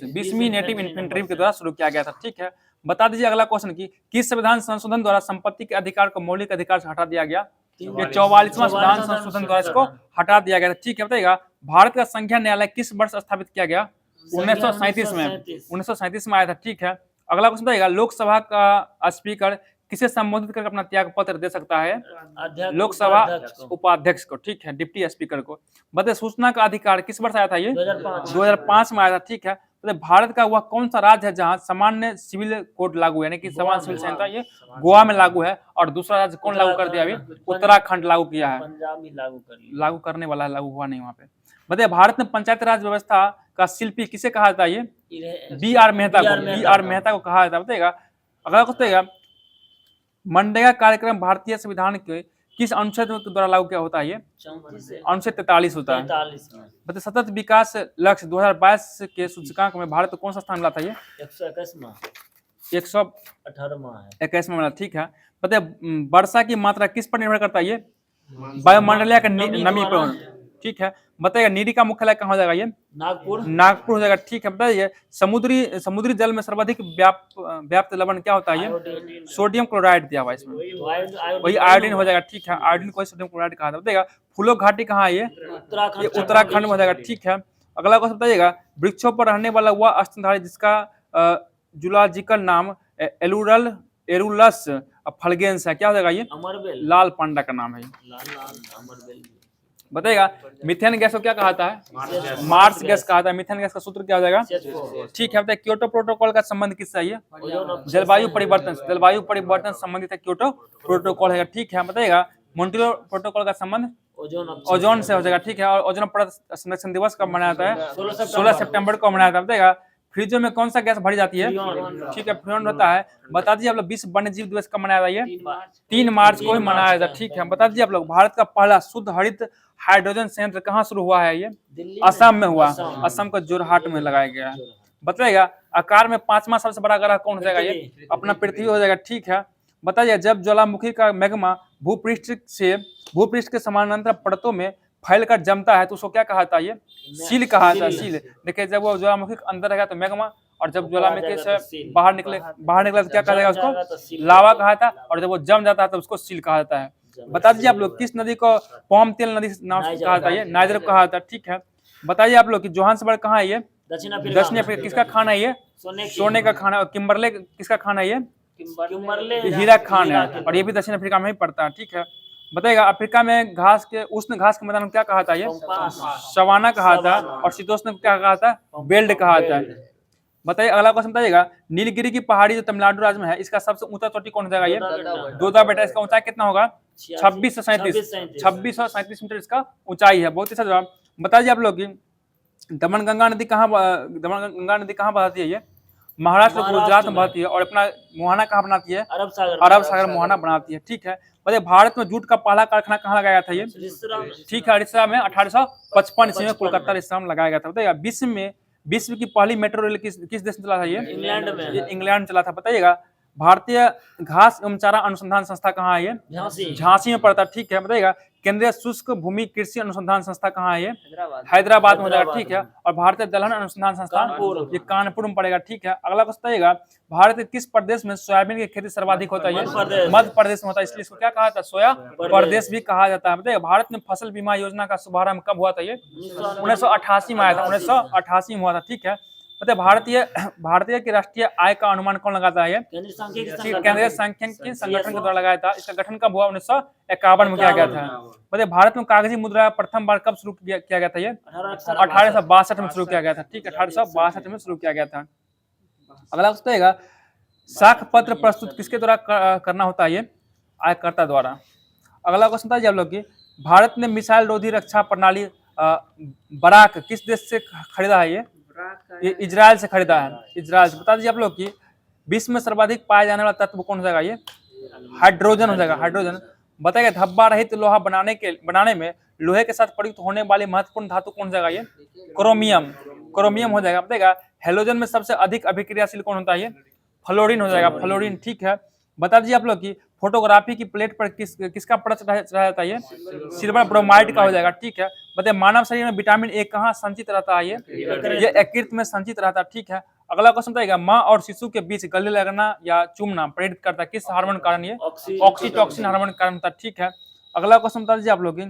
20वीं नेटिव इन्फेंट्री के द्वारा शुरू किया गया था। ठीक है, बता दीजिए अगला क्वेश्चन की किस संविधान संशोधन द्वारा संपत्ति के अधिकार को मौलिक अधिकार से हटा दिया गया? ये 44वां संविधान संशोधन द्वारा इसको हटा दिया गया था। ठीक है, बताइएगा भारत का संघीय न्यायालय किस वर्ष स्थापित किया गया? 1937 में। 1937 में आया था। ठीक है, अगला क्वेश्चन बताइएगा लोकसभा का स्पीकर किसे संबोधित करके अपना त्याग पत्र दे सकता है? अध्यक्ष लोकसभा उपाध्यक्ष को। उपाध्यक्ष को, ठीक है, डिप्टी स्पीकर को। बताइए सूचना का अधिकार किस वर्ष आया था ये? 2005 2005 में आया था, ठीक है। मतलब भारत का वह कौन सा राज्य है जहां सामान्य सिविल कोड लागू है, यानी कि समान सिविल संहिता ये गोवा में लागू है, और दूसरा राज्य कौन लागू कर दिया अभी? उत्तराखंड लागू किया है। पंजाब ही लागू कर लिया। लागू करने वाला है, लागू हुआ नहीं वहां पे। बताइए भारत में पंचायती राज व्यवस्था का शिल्पी किसे कहा जाता है? ये बी आर मेहता को कहा जाता है। बताइएगा अगला क्वेश्चन बताइएगा, मनरेगा कार्यक्रम भारतीय संविधान के किस अनुच्छेद के द्वारा लागू किया होता है? ये 34 से अनुच्छेद 43 होता है। 43 में बताइए सतत विकास लक्ष्य 2022 के सूचकांक में भारत को कौन सा स्थान मिला था? ये 121 में 118वां 18वां है। मिला, ठीक है। बताइए वर्षा की मात्रा किस पर निर्भर करता है? ये वायुमंडलीय का नमी पर, ठीक है। बताइएगा नीरी का मुख्यालय कहाँ हो जाएगा? ये नागपुर हो जाएगा, ठीक है। बताइए समुद्री जल में सर्वाधिक व्याप्त लवण क्या होता है? ये सोडियम क्लोराइड दिया हुआ इसमें, वही आयोडीन हो जाएगा, ठीक है। आयोडीन को सोडियम क्लोराइड कहा था। बताइएगा फूलो घाटी कहाँ है? ये उत्तराखंड में हो जाएगा, ठीक है। अगला क्वेश्चन बताइएगा, वृक्षों पर रहने वाला वह स्तनधारी जिसका जूलॉजिकल नाम एरुलस फल्गेंस है, क्या हो जाएगा? ये अमरबेल लाल पांडा का नाम है। अमरबेल। बताइएगा मीथेन गैस को क्या कहता है? मार्स गैस कहता है। मीथेन गैस का सूत्र क्या हो जाएगा? ठीक है। बताइए क्योटो प्रोटोकॉल का संबंध किससे है? ये जलवायु परिवर्तन से संबंधित है क्योटो प्रोटोकॉल है, ठीक है। बताइएगा मॉन्ट्रियल प्रोटोकॉल का संबंध ओजोन से हो जाएगा, ठीक है। और ओजोन परत संरक्षण दिवस कब मनाया जाता है? 16 सितंबर को मनाया जाता है। बताइएगा फ्रिजों में कौन सा गैस भरी जाती है? ठीक है, फ्रियोन होता है। बता दीजिए आप लोग विश्व वन्य जीव दिवस कब मनाया जाता है? 3 मार्च को ही मनाया जाता है, ठीक है। बता दीजिए आप लोग भारत का पहला शुद्ध हरित हाइड्रोजन संयंत्र कहाँ शुरू हुआ है? ये असम में हुआ। असम का जोरहाट में लगाया गया है। बताइएगा आकार में 5वां सबसे बड़ा ग्रह कौन हो जाएगा? ये अपना पृथ्वी हो जाएगा, ठीक है। बताइए जब ज्वालामुखी का मैग्मा भूपृष्ठ के समानांतर परतों में फैलकर जमता है तो उसको क्या कहा जाता है? ये सील कहा जाता है, सील। देखिए जब वो ज्वालामुखी के अंदर रहेगा तो मैग्मा, और जब ज्वालामुखी से बाहर निकले तो क्या कहा जाएगा? उसको लावा कहा था, और जब वो जम जाता है तो उसको सील कहा जाता है। बता दीजिए आप लोग किस नदी को पाम तेल नदी नाम से कहा जाता है? ये नाइजर कहा जाता है, ठीक है। बताइए आप लोग कि जोहान्सबर्ग कहाँ है? ये दक्षिण अफ्रीका। किसका खाना है? ये सोने का खाना। और किम्बरले किसका खाना है? ये हीरा खान है, और ये भी दक्षिण अफ्रीका में ही पड़ता है, ठीक है। बताइएगा अफ्रीका में उष्ण घास के मैदान क्या कहा था? ये सवाना कहा था, और शीतोष्ण क्या कहा था? बेल्ट कहा था। बताइए अगला क्वेश्चन बताइएगा, नीलगिरी की पहाड़ी जो तमिलनाडु राज्य में है इसका सबसे ऊंचा चोटी कौन हो जाएगा? ये दोदा बेटा। इसका ऊंचाई कितना होगा? 2637 मीटर इसका ऊंचाई है। बहुत ही अच्छा जवाब। बताइए आप लोग की दमनगंगा नदी कहाँ बहती है? ये महाराष्ट्र और गुजरात में बहती है। और अपना मुहाना कहाँ बनाती है? अरब सागर मुहाना बनाती है, ठीक है। बताइए भारत में जूट का पहला कारखाना कहाँ लगाया था? ये ठीक है, उड़ीसा में 1855 ईस्वी में कोलकाता उड़ीसा में लगाया गया था। बताइएगा विश्व की पहली मेट्रो रेल किस देश में चला था? ये इंग्लैंड चला था। बताइएगा भारतीय घास एवं चारा अनुसंधान संस्था कहाँ है? ये झांसी में पड़ता है, ठीक है। बताइएगा केंद्रीय शुष्क भूमि कृषि अनुसंधान संस्था कहाँ है? ये हैदराबाद में हो जाएगा, ठीक है। और भारतीय दलहन अनुसंधान संस्थान ये कानपुर में पड़ेगा, ठीक है। अगला क्वेश्चन बताइएगा भारत के किस प्रदेश में सोयाबीन की खेती सर्वाधिक होता है? मध्य प्रदेश में होता है, इसलिए इसको क्या कहा जाता है? सोया प्रदेश भी कहा जाता है। बताइएगा भारत में फसल बीमा योजना का शुभारंभ कब हुआ था? ये 1988 में आया था, 1988 में हुआ था, ठीक है। बताइए भारतीय की राष्ट्रीय आय का अनुमान कौन लगाता है? केंद्रीय सांख्यिकी संगठन के द्वारा लगाया था। इसका गठन कब हुआ? 1951 में किया गया था। बताइए भारत में कागजी मुद्रा प्रथम बार कब शुरू किया गया था? ये 1862 में शुरू किया गया था, ठीक है। 1862 में शुरू किया गया था। अगला बताइएगा साख पत्र प्रस्तुत किसके द्वारा करना होता है? ये आयकर्ता द्वारा। अगला क्वेश्चन बताइए आप लोग की भारत ने मिसाइल रोधी रक्षा प्रणाली बराक किस देश से खरीदा है? ये इजराइल से खरीदा है, इजराइल से। बता दीजिए आप लोग की विश्व में सर्वाधिक पाया जाने वाला तत्व कौन हो जाएगा? ये हाइड्रोजन हो जाएगा, हाइड्रोजन। बताइए धब्बा रहित लोहा बनाने में लोहे के साथ प्रयुक्त होने वाली महत्वपूर्ण धातु कौन हो जाएगा? ये क्रोमियम हो जाएगा। बताइएगा हेलोजन में सबसे अधिक अभिक्रियाशील कौन होता है? ये फ्लोरीन हो जाएगा, फ्लोरीन, ठीक है। बता दीजिए आप लोग की फोटोग्राफी की प्लेट पर किसका परत चढ़ाया जाता है? ये सिल्वर ब्रोमाइड का हो जाएगा, ठीक है। बताइए मानव शरीर में विटामिन ए कहाँ संचित रहता है? ये यकृत में संचित रहता है, ठीक है। अगला क्वेश्चन बताइएगा माँ और शिशु के बीच गले लगना या चूमना प्रेरित करता है किस हार्मोन कारण? ये ऑक्सीटोसिन हार्मोन कारण होता है, ठीक है। अगला क्वेश्चन बता दीजिए आप लोग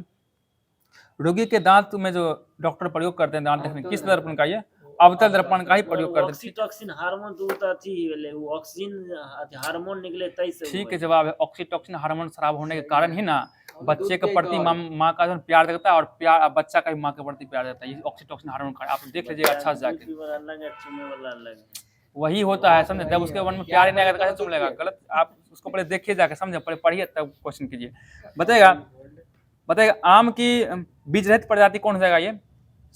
रोगी के दांत में जो डॉक्टर प्रयोग करते हैं दांत देखने किस दर्पण का? ये अवतल दर्पण का ही प्रयोग करते हैं। ऑक्सीटॉक्सिन हार्मोन तो अथी भेले वो ऑक्सीजन हार्मोन निकले तैसे ठीक है जवाब है, ऑक्सीटॉक्सिन हार्मोन स्राव होने के कारण ही ना बच्चे के प्रति माँ का जो प्यार देता है और प्यार बच्चा का भी माँ के प्रति प्यार देता है, ये ऑक्सीटॉक्सिन हार्मोन का आप देख लीजिएगा अच्छा से जाके, अलग है चुमे वाला अलग है। वही होता है समझे। जब उसके मन में प्यार ही नहीं आएगा तो कैसे चुम लेगा, गलत। आप उसको पहले देखिए जाके, समझे, पहले पढ़िए तब क्वेश्चन कीजिए। बताएगा बताएगा आम की बीज रहित प्रजाति कौन हो जाएगा, ये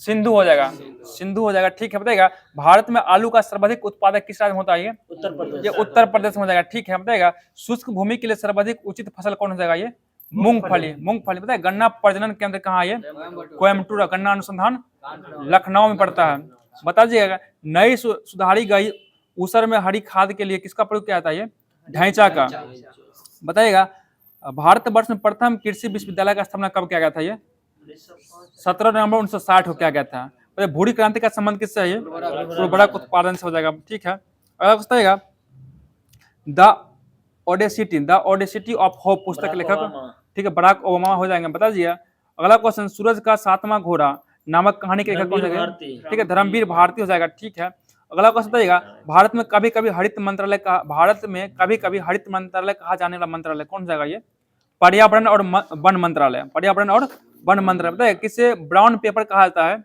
सिंधु हो जाएगा, सिंधु हो जाएगा। ठीक है, बताएगा भारत में आलू का सर्वाधिक उत्पादक किस राज्य में होता है, ये उत्तर प्रदेश, ये उत्तर प्रदेश में हो जाएगा। ठीक है, बताएगा शुष्क भूमि के लिए सर्वाधिक उचित फसल कौन हो जाएगा, ये मूंगफली, मूंगफली। बताएगा गन्ना प्रजनन केंद्र कहाँ है, ये कोयम्बटूर, गन्ना अनुसंधान लखनऊ में पड़ता है। बता दीजिएगा नई सुधारी गई ऊसर में हरी खाद के लिए किसका प्रयोग किया जाता है, ये ढैंचा का। बताइएगा भारतवर्ष में प्रथम कृषि विश्वविद्यालय का स्थापना कब किया गया था, ये 17 नवंबर 1960 को किया गया था। तो भूरी क्रांति का संबंध किससे है, ये उर्वरक उत्पादन से हो जाएगा। ठीक है, अगला बताइएगा द ओडेसिटी ऑफ होप पुस्तक के लेखक, ठीक है, बराक ओबामा हो जाएंगे। बता दीजिए अगला क्वेश्चन सूरज का सातवां घोड़ा नामक कहानी के लेखक कौन हो जाएगा, ठीक है, धर्मवीर भारती हो जाएगा। ठीक है, अगला क्वेश्चन बताइएगा भारत में कभी कभी हरित मंत्रालय कहा जाने वाला मंत्रालय कौन हो जाएगा, ये पर्यावरण और वन मंत्रालय, पर्यावरण और वन मंत्रालय। बताइए किसे ब्राउन पेपर कहा जाता है,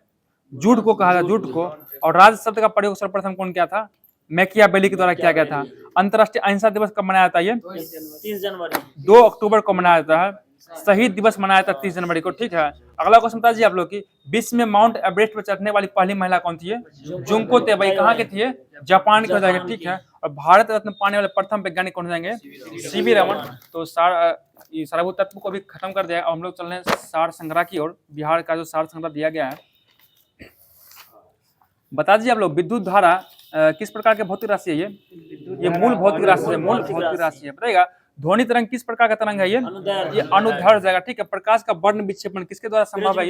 जूट को कहा जाता है, जूट को। और राज शब्द का प्रयोग सर्वप्रथम कौन किया था, मैकियावेली के द्वारा किया गया था। अंतर्राष्ट्रीय अहिंसा दिवस कब मनाया जाता है, ये 30 जनवरी, 2 अक्टूबर को मनाया जाता है। शहीद दिवस मनाया था 30 जनवरी को। ठीक है, अगला क्वेश्चन बता दीजिए आप लोग की विश्व में माउंट एवरेस्ट पर चढ़ने वाली पहली महिला कौन थी, जुंको तेबई, कहाँ की थी, जापान की हो जाएगी। ठीक है, और भारत रत्न पाने वाले प्रथम वैज्ञानिक कौन हो जाएंगे, सीवी रमन। तो सारभूत तत्व को भी खत्म कर दिया और हम लोग चल रहे हैं सार संग्रह की ओर। बिहार का जो सार संग्रह दिया गया है, बता दीजिए आप लोग विद्युत धारा किस प्रकार के भौतिक राशि है, ये मूल भौतिक राशि है, मूल भौतिक राशि है। बताइएगा ध्वनि तरंग किस प्रकार का तरंग है, ये अनुदैर्ध्य जाएगा। ठीक है, प्रकाश का वर्ण विक्षेपण किसके द्वारा संभव है,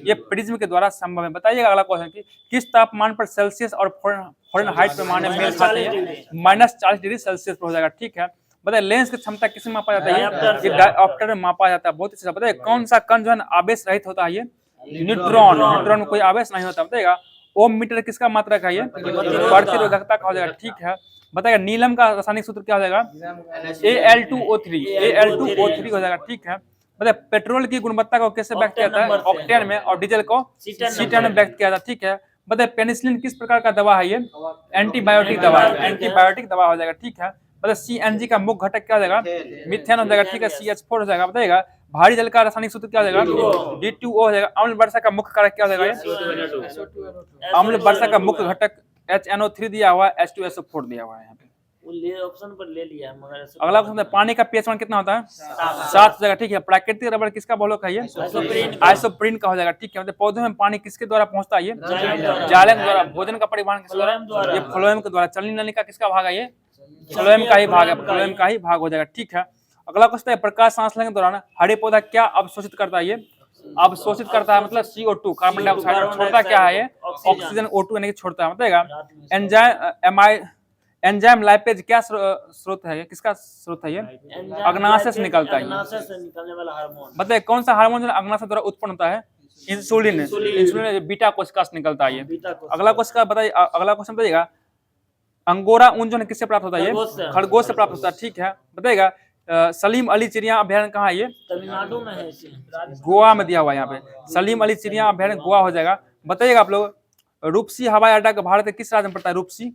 ये प्रिज्म के द्वारा संभव है। बताइएगा अगला क्वेश्चन की किस तापमान पर सेल्सियस और फ़ारेनहाइट पैमाने मेल खाते हैं, -40 डिग्री सेल्सियस पर हो जाएगा। ठीक है, बताइए लेंस की क्षमता किसमें मापा जाता है, ये डायोप्टर में मापा जाता है। बहुत अच्छा, बताइए कौन सा कण जो है आवेश रहित होता है, ये न्यूट्रॉन, न्यूट्रॉन में कोई आवेश नहीं होता। बताइएगा ओम मीटर किसका मात्रक है, ये प्रतिरोधकता का हो जाएगा। ठीक है, बताइएगा नीलम का रासायनिक सूत्र क्या हो जाएगा, Al2O3 हो जाएगा। ठीक है, बताइए पेट्रोल की गुणवत्ता को कैसे व्यक्त किया जाता है, ऑक्टेन में, और डीजल को सीटेन में व्यक्त किया जाता है। ठीक है, बताइए पेनिसिलिन किस प्रकार का दवा है, ये एंटीबायोटिक दवा, एंटीबायोटिक दवा हो जाएगा। ठीक है, बताइए सीएनजी का मुख्य घटक क्या हो जाएगा, मीथेन हो जाएगा। ठीक है, CH4 हो जाएगा। बताइएगा भारी जल का रासायनिक सूत्र क्या हो जाएगा, D2O हो जाएगा। अम्ल वर्षा का मुख्य कारक क्या हो जाएगा, अम्ल वर्षा का मुख्य घटक HNO3 दिया हुआ है, H2SO4 दिया हुआ है यहाँ पे। ऑप्शन पर ले लिया मगर अगला क्वेश्चन है पानी का pH मान कितना होता है, 7 हो जाएगा। ठीक है, प्राकृतिक रबड़ किसका बहुलक है, ये आइसोप्रीन का हो जाएगा। ठीक है, मतलब पौधों में पानी किसके द्वारा पहुंचता है, ये जाइलम द्वारा। भोजन का परिवहन किसके द्वारा, ये फ्लोएम के द्वारा। चलनी नलिका किसका भाग है, ये फ्लोएम का ही भाग है, फ्लोएम का ही भाग हो जाएगा। ठीक है, अगला क्वेश्चन है प्रकाश सांस लेने के दौरान हरे पौधा क्या अवशोषित करता है, ये अवशोषित करता है, मतलब CO2 कार्बन डाइऑक्साइड, छोड़ता क्या है, ये ऑक्सीजन O2 यानी कि छोड़ता है। बताइएगा एंजाइम लाइपेज क्या स्रोत है, किसका स्रोत है, ये अग्नाशय से निकलता है। निकलने वाला हार्मोन, बताइए कौन सा हार्मोन जो अग्नाशय द्वारा उत्पन्न होता है, इंसुलिन, इंसुलिन बीटा कोशिका से निकलता है ये। अगला क्वेश्चन बताइए, अगला क्वेश्चन बताइएगा अंगोरा ऊन जो है किससे प्राप्त होता है, ये खरगोश से प्राप्त होता है। ठीक है, बताइएगा सलीम अली चिड़िया अभ्यारण्य कहाँ है, ये तमिलनाडु में है, गोवा में दिया हुआ है यहाँ पे। सलीम अली चिड़िया अभ्यारण्य गोवा हो जाएगा। बताइएगा आप लोग रूपसी हवाई अड्डा का भारत के किस राज्य में पड़ता है, रूपसी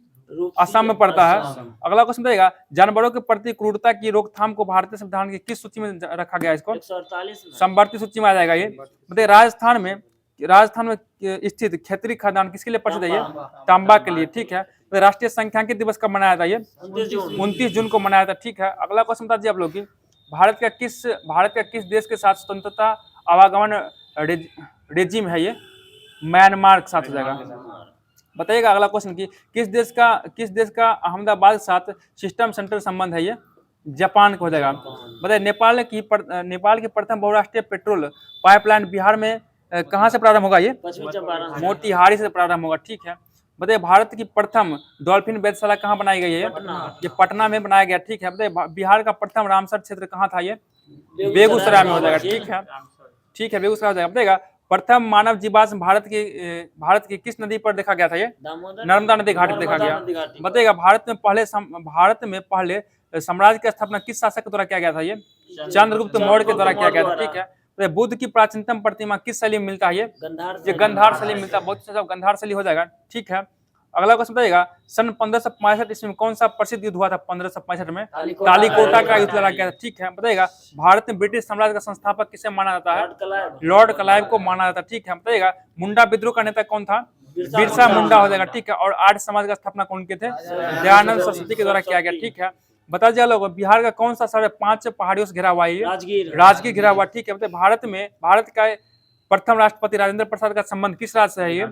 असम में पड़ता है। अगला क्वेश्चन बताइएगा जानवरों के प्रति क्रूरता की रोकथाम को भारतीय संविधान की किस सूची में रखा गया है, इसको 148 संवर्ती सूची में आ जाएगा। ये बताइए राजस्थान में स्थित खेतरी खदान किसके लिए प्रसिद्ध है, ये तांबा के लिए। ठीक है, राष्ट्रीय सांख्यिकी दिवस कब मनाया था, ये 29 जून को मनाया था। ठीक है, अगला क्वेश्चन बता दीजिए आप लोग की भारत का किस देश के साथ स्वतंत्रता आवागमन रेजिम है, ये म्यांमार के साथ हो जाएगा। बताइएगा अगला क्वेश्चन की किस देश का अहमदाबाद के साथ सिस्टम सेंटर संबंध है, ये जापान को हो जाएगा। बताइए नेपाल की प्रथम बहुराष्ट्रीय पेट्रोल पाइपलाइन बिहार में कहाँ से प्रारंभ होगा, ये मोतिहारी से प्रारंभ होगा। ठीक है, बताइए भारत की प्रथम डॉल्फिन वेधशाला कहाँ बनाई गई है, ये पटना में बनाया गया। ठीक है, बताइए बिहार का प्रथम रामसर क्षेत्र कहाँ था, ये बेगूसराय में हो जाएगा। ठीक है, बेगूसराय हो जाएगा। बताइएगा प्रथम मानव जीवाश्म भारत की किस नदी पर देखा गया था ये? दामोदर नर्मदा नदी घाटी देखा नर्मदा गया। नदी घाटी पर। बताइएगा भारत में पहले साम्राज्य की स्थापना किस शासक के द्वारा किया गया था ये? चंद्रगुप्त मौर्य के द्वारा किया गया था। ठीक है। तो बुद्ध की प्राचीनतम प्रतिमा किस शैली में मिलता है ये? ये गंधार शैली में मिलता है। बहुत अच्छा गंधार शैली हो जाएगा। ठीक है। अगला क्वेश्चन बताइएगा, सन 1565 ईस्वी में कौन सा प्रसिद्ध युद्ध हुआ था? 1565 में तालीकोटा का युद्ध लड़ा गया था। ठीक है। बताइएगा, भारत में ब्रिटिश साम्राज्य का संस्थापक किसे माना जाता है? लॉर्ड क्लाइव को माना जाता है। ठीक है। बताइएगा, मुंडा विद्रोह का नेता कौन था? बिरसा मुंडा हो जाएगा। ठीक है। और आर्य समाज का स्थापना कौन के थे? दयानंद सरस्वती के द्वारा किया गया। ठीक है। बता दिया लोगों, बिहार का कौन सा शहर 5 पहाड़ियों से घिरा हुआ है? राजगीर घिरा हुआ। ठीक है। भारत का प्रथम राष्ट्रपति राजेंद्र प्रसाद का संबंध किस राज्य से है? ये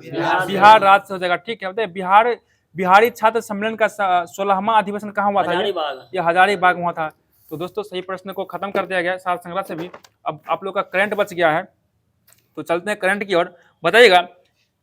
बिहार राज्य से हो जाएगा। ठीक है। बताइए, बिहारी छात्र सम्मेलन का 16वां अधिवेशन कहाँ हुआ था? ये हजारीबाग हुआ था। तो दोस्तों, सही प्रश्न को खत्म कर दिया गया सार संग्रह से भी। अब आप लोग का करंट बच गया है, तो चलते हैं करंट की ओर। बताइएगा,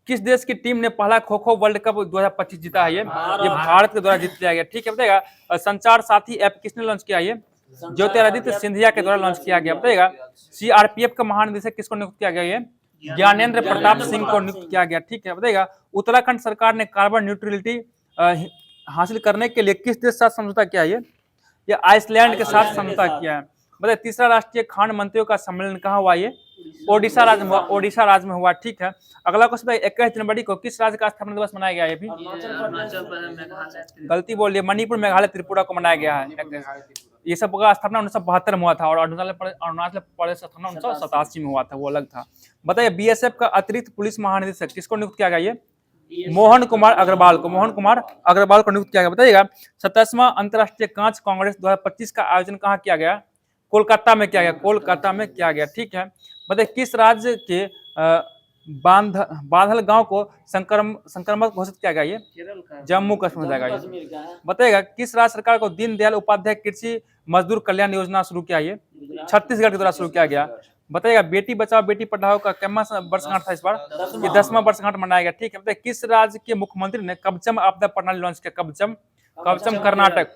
किस देश की टीम ने पहला खो खो वर्ल्ड कप 2025 जीता है? ये भारत के द्वारा जीत लिया गया। ठीक है। बताइएगा, संचार साथी ऐप किसने लॉन्च किया? ये ज्योतिरादित्य सिंधिया के द्वारा लॉन्च किया गया। बताइएगा, सीआरपीएफ का महानिदेशक किसको नियुक्त किया गया? ये ज्ञानेंद्र प्रताप सिंह को नियुक्त किया गया। ठीक है। बताइएगा, उत्तराखंड सरकार ने कार्बन न्यूट्रलिटी हासिल करने के लिए किस देश के साथ समझौता किया है? ये आइसलैंड के साथ समझौता किया है। बताइए, तीसरा राष्ट्रीय खान मंत्रियों का सम्मेलन कहाँ हुआ? ये ओडिशा राज्य में हुआ। ठीक है। अगला क्वेश्चन बताइए, 21 जनवरी को किस राज्य का स्थापना दिवस मनाया गया है? भी गलती बोल रही है, मणिपुर मेघालय त्रिपुरा को मनाया गया है। ये सब का स्थापना 1972 में हुआ था, और अरुणाचल प्रदेश का स्थापना 1987 में हुआ था, वो अलग था। बताइए, बीएसएफ का अतिरिक्त पुलिस महानिदेशक किसको नियुक्त किया गया? ये मोहन कुमार अग्रवाल को नियुक्त किया गया। बताइएगा, 27वां अंतर्राष्ट्रीय कांच कांग्रेस 2025 का आयोजन कहाँ किया गया? कोलकाता में किया गया। ठीक है। बताइए, किस राज्य के बाधल गांव को संक्रमक घोषित किया गया? ये जम्मू कश्मीर जाएगा। बताइएगा, किस राज्य सरकार को दीनदयाल उपाध्याय कृषि मजदूर कल्याण योजना शुरू किया? ये छत्तीसगढ़ के द्वारा शुरू किया गया। बताइएगा, बेटी बचाओ बेटी पढ़ाओ का कितना वर्षगांठ था इस बार? ये 10वां वर्षगांठ मनाया गया। ठीक है। बताइए, किस राज्य के मुख्यमंत्री ने कवचम आपदा प्रणाली लॉन्च किया? कवचम कर्नाटक,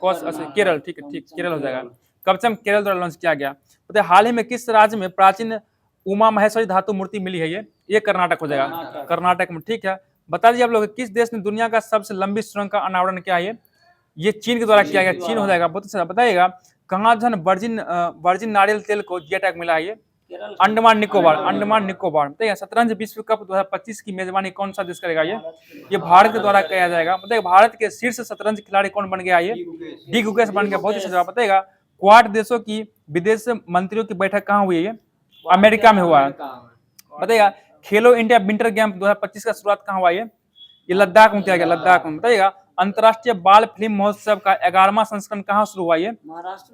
केरल। ठीक है। केरल हो जाएगा। कवचम केरल द्वारा लॉन्च किया गया। बताइए, हाल ही में किस राज्य में प्राचीन उमा महेश्वरी धातु मूर्ति मिली है? ये कर्नाटक हो जाएगा। कर्नाटक में। ठीक है। बता दीजिए आप लोग, किस देश ने दुनिया का सबसे लंबी सुरंग का अनावरण किया है? ये चीन के द्वारा किया गया। चीन हो जाएगा। बहुत अच्छा। बताइएगा, कहाँ जो वर्जिन नारियल तेल को जीआई टैग मिला है? अंडमान निकोबार। बताइए, शतरंज विश्व कप 2025 की मेजबानी कौन सा देश करेगा? ये भारत के द्वारा किया जाएगा। बताइए, भारत के शीर्ष शतरंज खिलाड़ी कौन बन गया? ये डी गुकेश बन गया। बहुत अच्छा। बताइएगा, क्वाड देशों की विदेश मंत्रियों की बैठक कहाँ हुई है? अमेरिका में हुआ है। बताइएगा, खेलो इंडिया विंटर गेम 2025 का शुरुआत कहाँ हुआ? ये लद्दाख में किया गया। लद्दाख में। बताइएगा, अंतर्राष्ट्रीय बाल फिल्म महोत्सव का 11वां संस्करण कहाँ शुरू हुआ? ये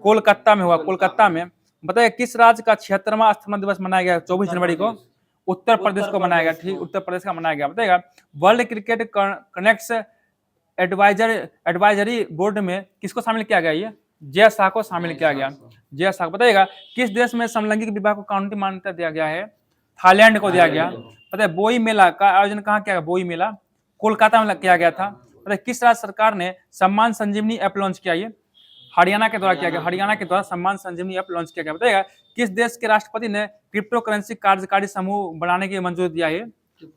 कोलकाता में हुआ। कोलकाता में। बताइए, किस राज्य का 76वां स्थापना दिवस मनाया गया 24 जनवरी को? उत्तर प्रदेश को मनाया गया। ठीक, उत्तर प्रदेश का मनाया गया। बताइएगा, world cricket connects advisory board में किसको शामिल किया गया? ये जय शाह को शामिल किया गया। जय शाह। बताइएगा, किस देश में समलैंगिक विवाह को कानूनी मान्यता दिया गया है? थाईलैंड को दिया गया। बताइए, बोई मेला का आयोजन कहाँ किया गया? बोई मेला कोलकाता में किया गया था। बताइए, किस राज्य सरकार ने सम्मान संजीवनी ऐप लॉन्च किया? ये हरियाणा के द्वारा किया गया। हरियाणा के द्वारा सम्मान संजीवनी ऐप लॉन्च किया गया। बताइएगा, किस देश के राष्ट्रपति ने क्रिप्टो करेंसी कार्यकारी समूह बनाने की मंजूरी दिया है?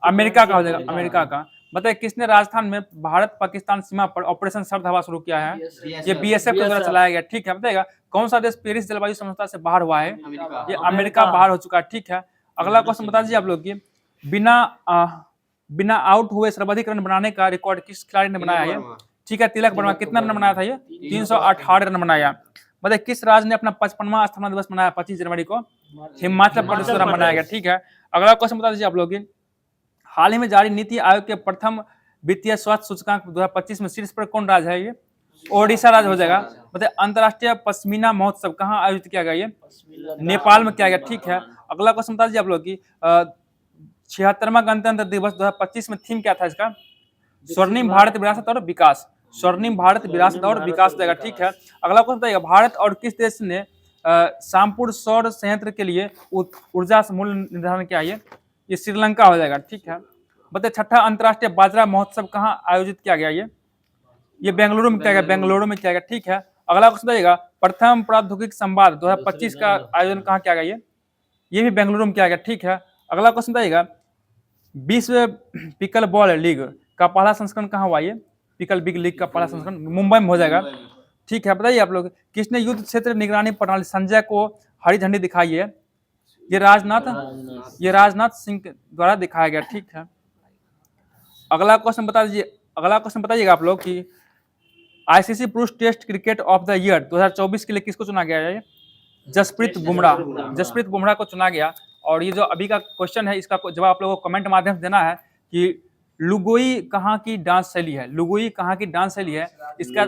अमेरिका का हो जाएगा। अमेरिका का। बताइए, किसने राजस्थान में भारत पाकिस्तान सीमा पर ऑपरेशन शरद हवा शुरू किया है? ये बीएसएफ के द्वारा चलाया गया। ठीक है। बताइएगा, कौन सा देश पेरिस जलवायु समझौता से बाहर हुआ है? ये अमेरिका बाहर हो चुका है। ठीक है। अगला क्वेश्चन बता दीजिए आप लोग की, बिना आउट हुए सर्वाधिक रन बनाने का रिकॉर्ड किस खिलाड़ी ने बनाया है? ठीक है, तिलक वर्मा। कितना रन बनाया था? ये 318 रन बनाया। बताइए, किस राज्य ने अपना 55वां स्थापना दिवस मनाया 25 जनवरी को? हिमाचल प्रदेश द्वारा मनाया गया। ठीक है। अगला क्वेश्चन बता दीजिए आप लोग, हाल ही में जारी नीति आयोग के प्रथम वित्तीय स्वास्थ्य सूचकांक 2025 में शीर्ष पर कौन राज्य है? ये ओडिशा राज्य हो जाएगा। बताइए, अंतर्राष्ट्रीय पश्मीना महोत्सव कहाँ आयोजित किया गया? ये नेपाल में किया गया। ठीक है। अगला क्वेश्चन बता दीजिए आप लोग की, 76वां गणतंत्र दिवस 2025 में थीम क्या था इसका? स्वर्णिम भारत विरासत और विकास। स्वर्णिम भारत विरासत और विकास देगा। ठीक है। अगला क्वेश्चन बताइएगा, भारत और किस देश ने शामपुर सौर संयंत्र के लिए ऊर्जा मूल्य निर्धारण किया? ये श्रीलंका हो जाएगा। ठीक है। बताइए, छठा अंतर्राष्ट्रीय बाजरा महोत्सव कहाँ आयोजित किया गया? ये बेंगलुरु में किया गया। ठीक है। अगला क्वेश्चन बताइएगा, प्रथम प्रौद्योगिक संवाद 2025 का आयोजन कहाँ किया गया? ये भी बेंगलुरु में किया गया। ठीक है। अगला क्वेश्चन बताइएगा, विश्व पिकल बॉल लीग का पहला संस्करण कहाँ हुआ? ये पिकल बिग लीग का पहला संस्करण मुंबई में हो जाएगा। ठीक है, बताइए आप लोग, किसने युद्ध क्षेत्र निगरानी प्रणाली संजय को हरी झंडी दिखाई है? ये राजनाथ सिंह द्वारा दिखाया गया। ठीक है, अगला क्वेश्चन बता दीजिए, अगला क्वेश्चन बताइएगा आप लोग कि आईसीसी पुरुष test cricket of the year 2024 के लिए किसको चुना गया है? जसप्रीत बुमराह को चुना गया। और ये जो अभी का क्वेश्चन है, इसका जवाब आप लोगों को कमेंट माध्यम से देना है कि लुगोई कहाँ की डांस शैली है? लुगोई कहाँ की डांस शैली है? इसका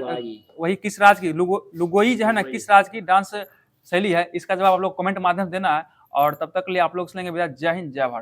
वही किस राज्य की लुगोई जो है ना, किस राज्य की डांस शैली है? इसका जवाब आप लोग कमेंट माध्यम से देना है। और तब तक के लिए आप लोग सुनेंगे भैया, जय हिंद जय भारत।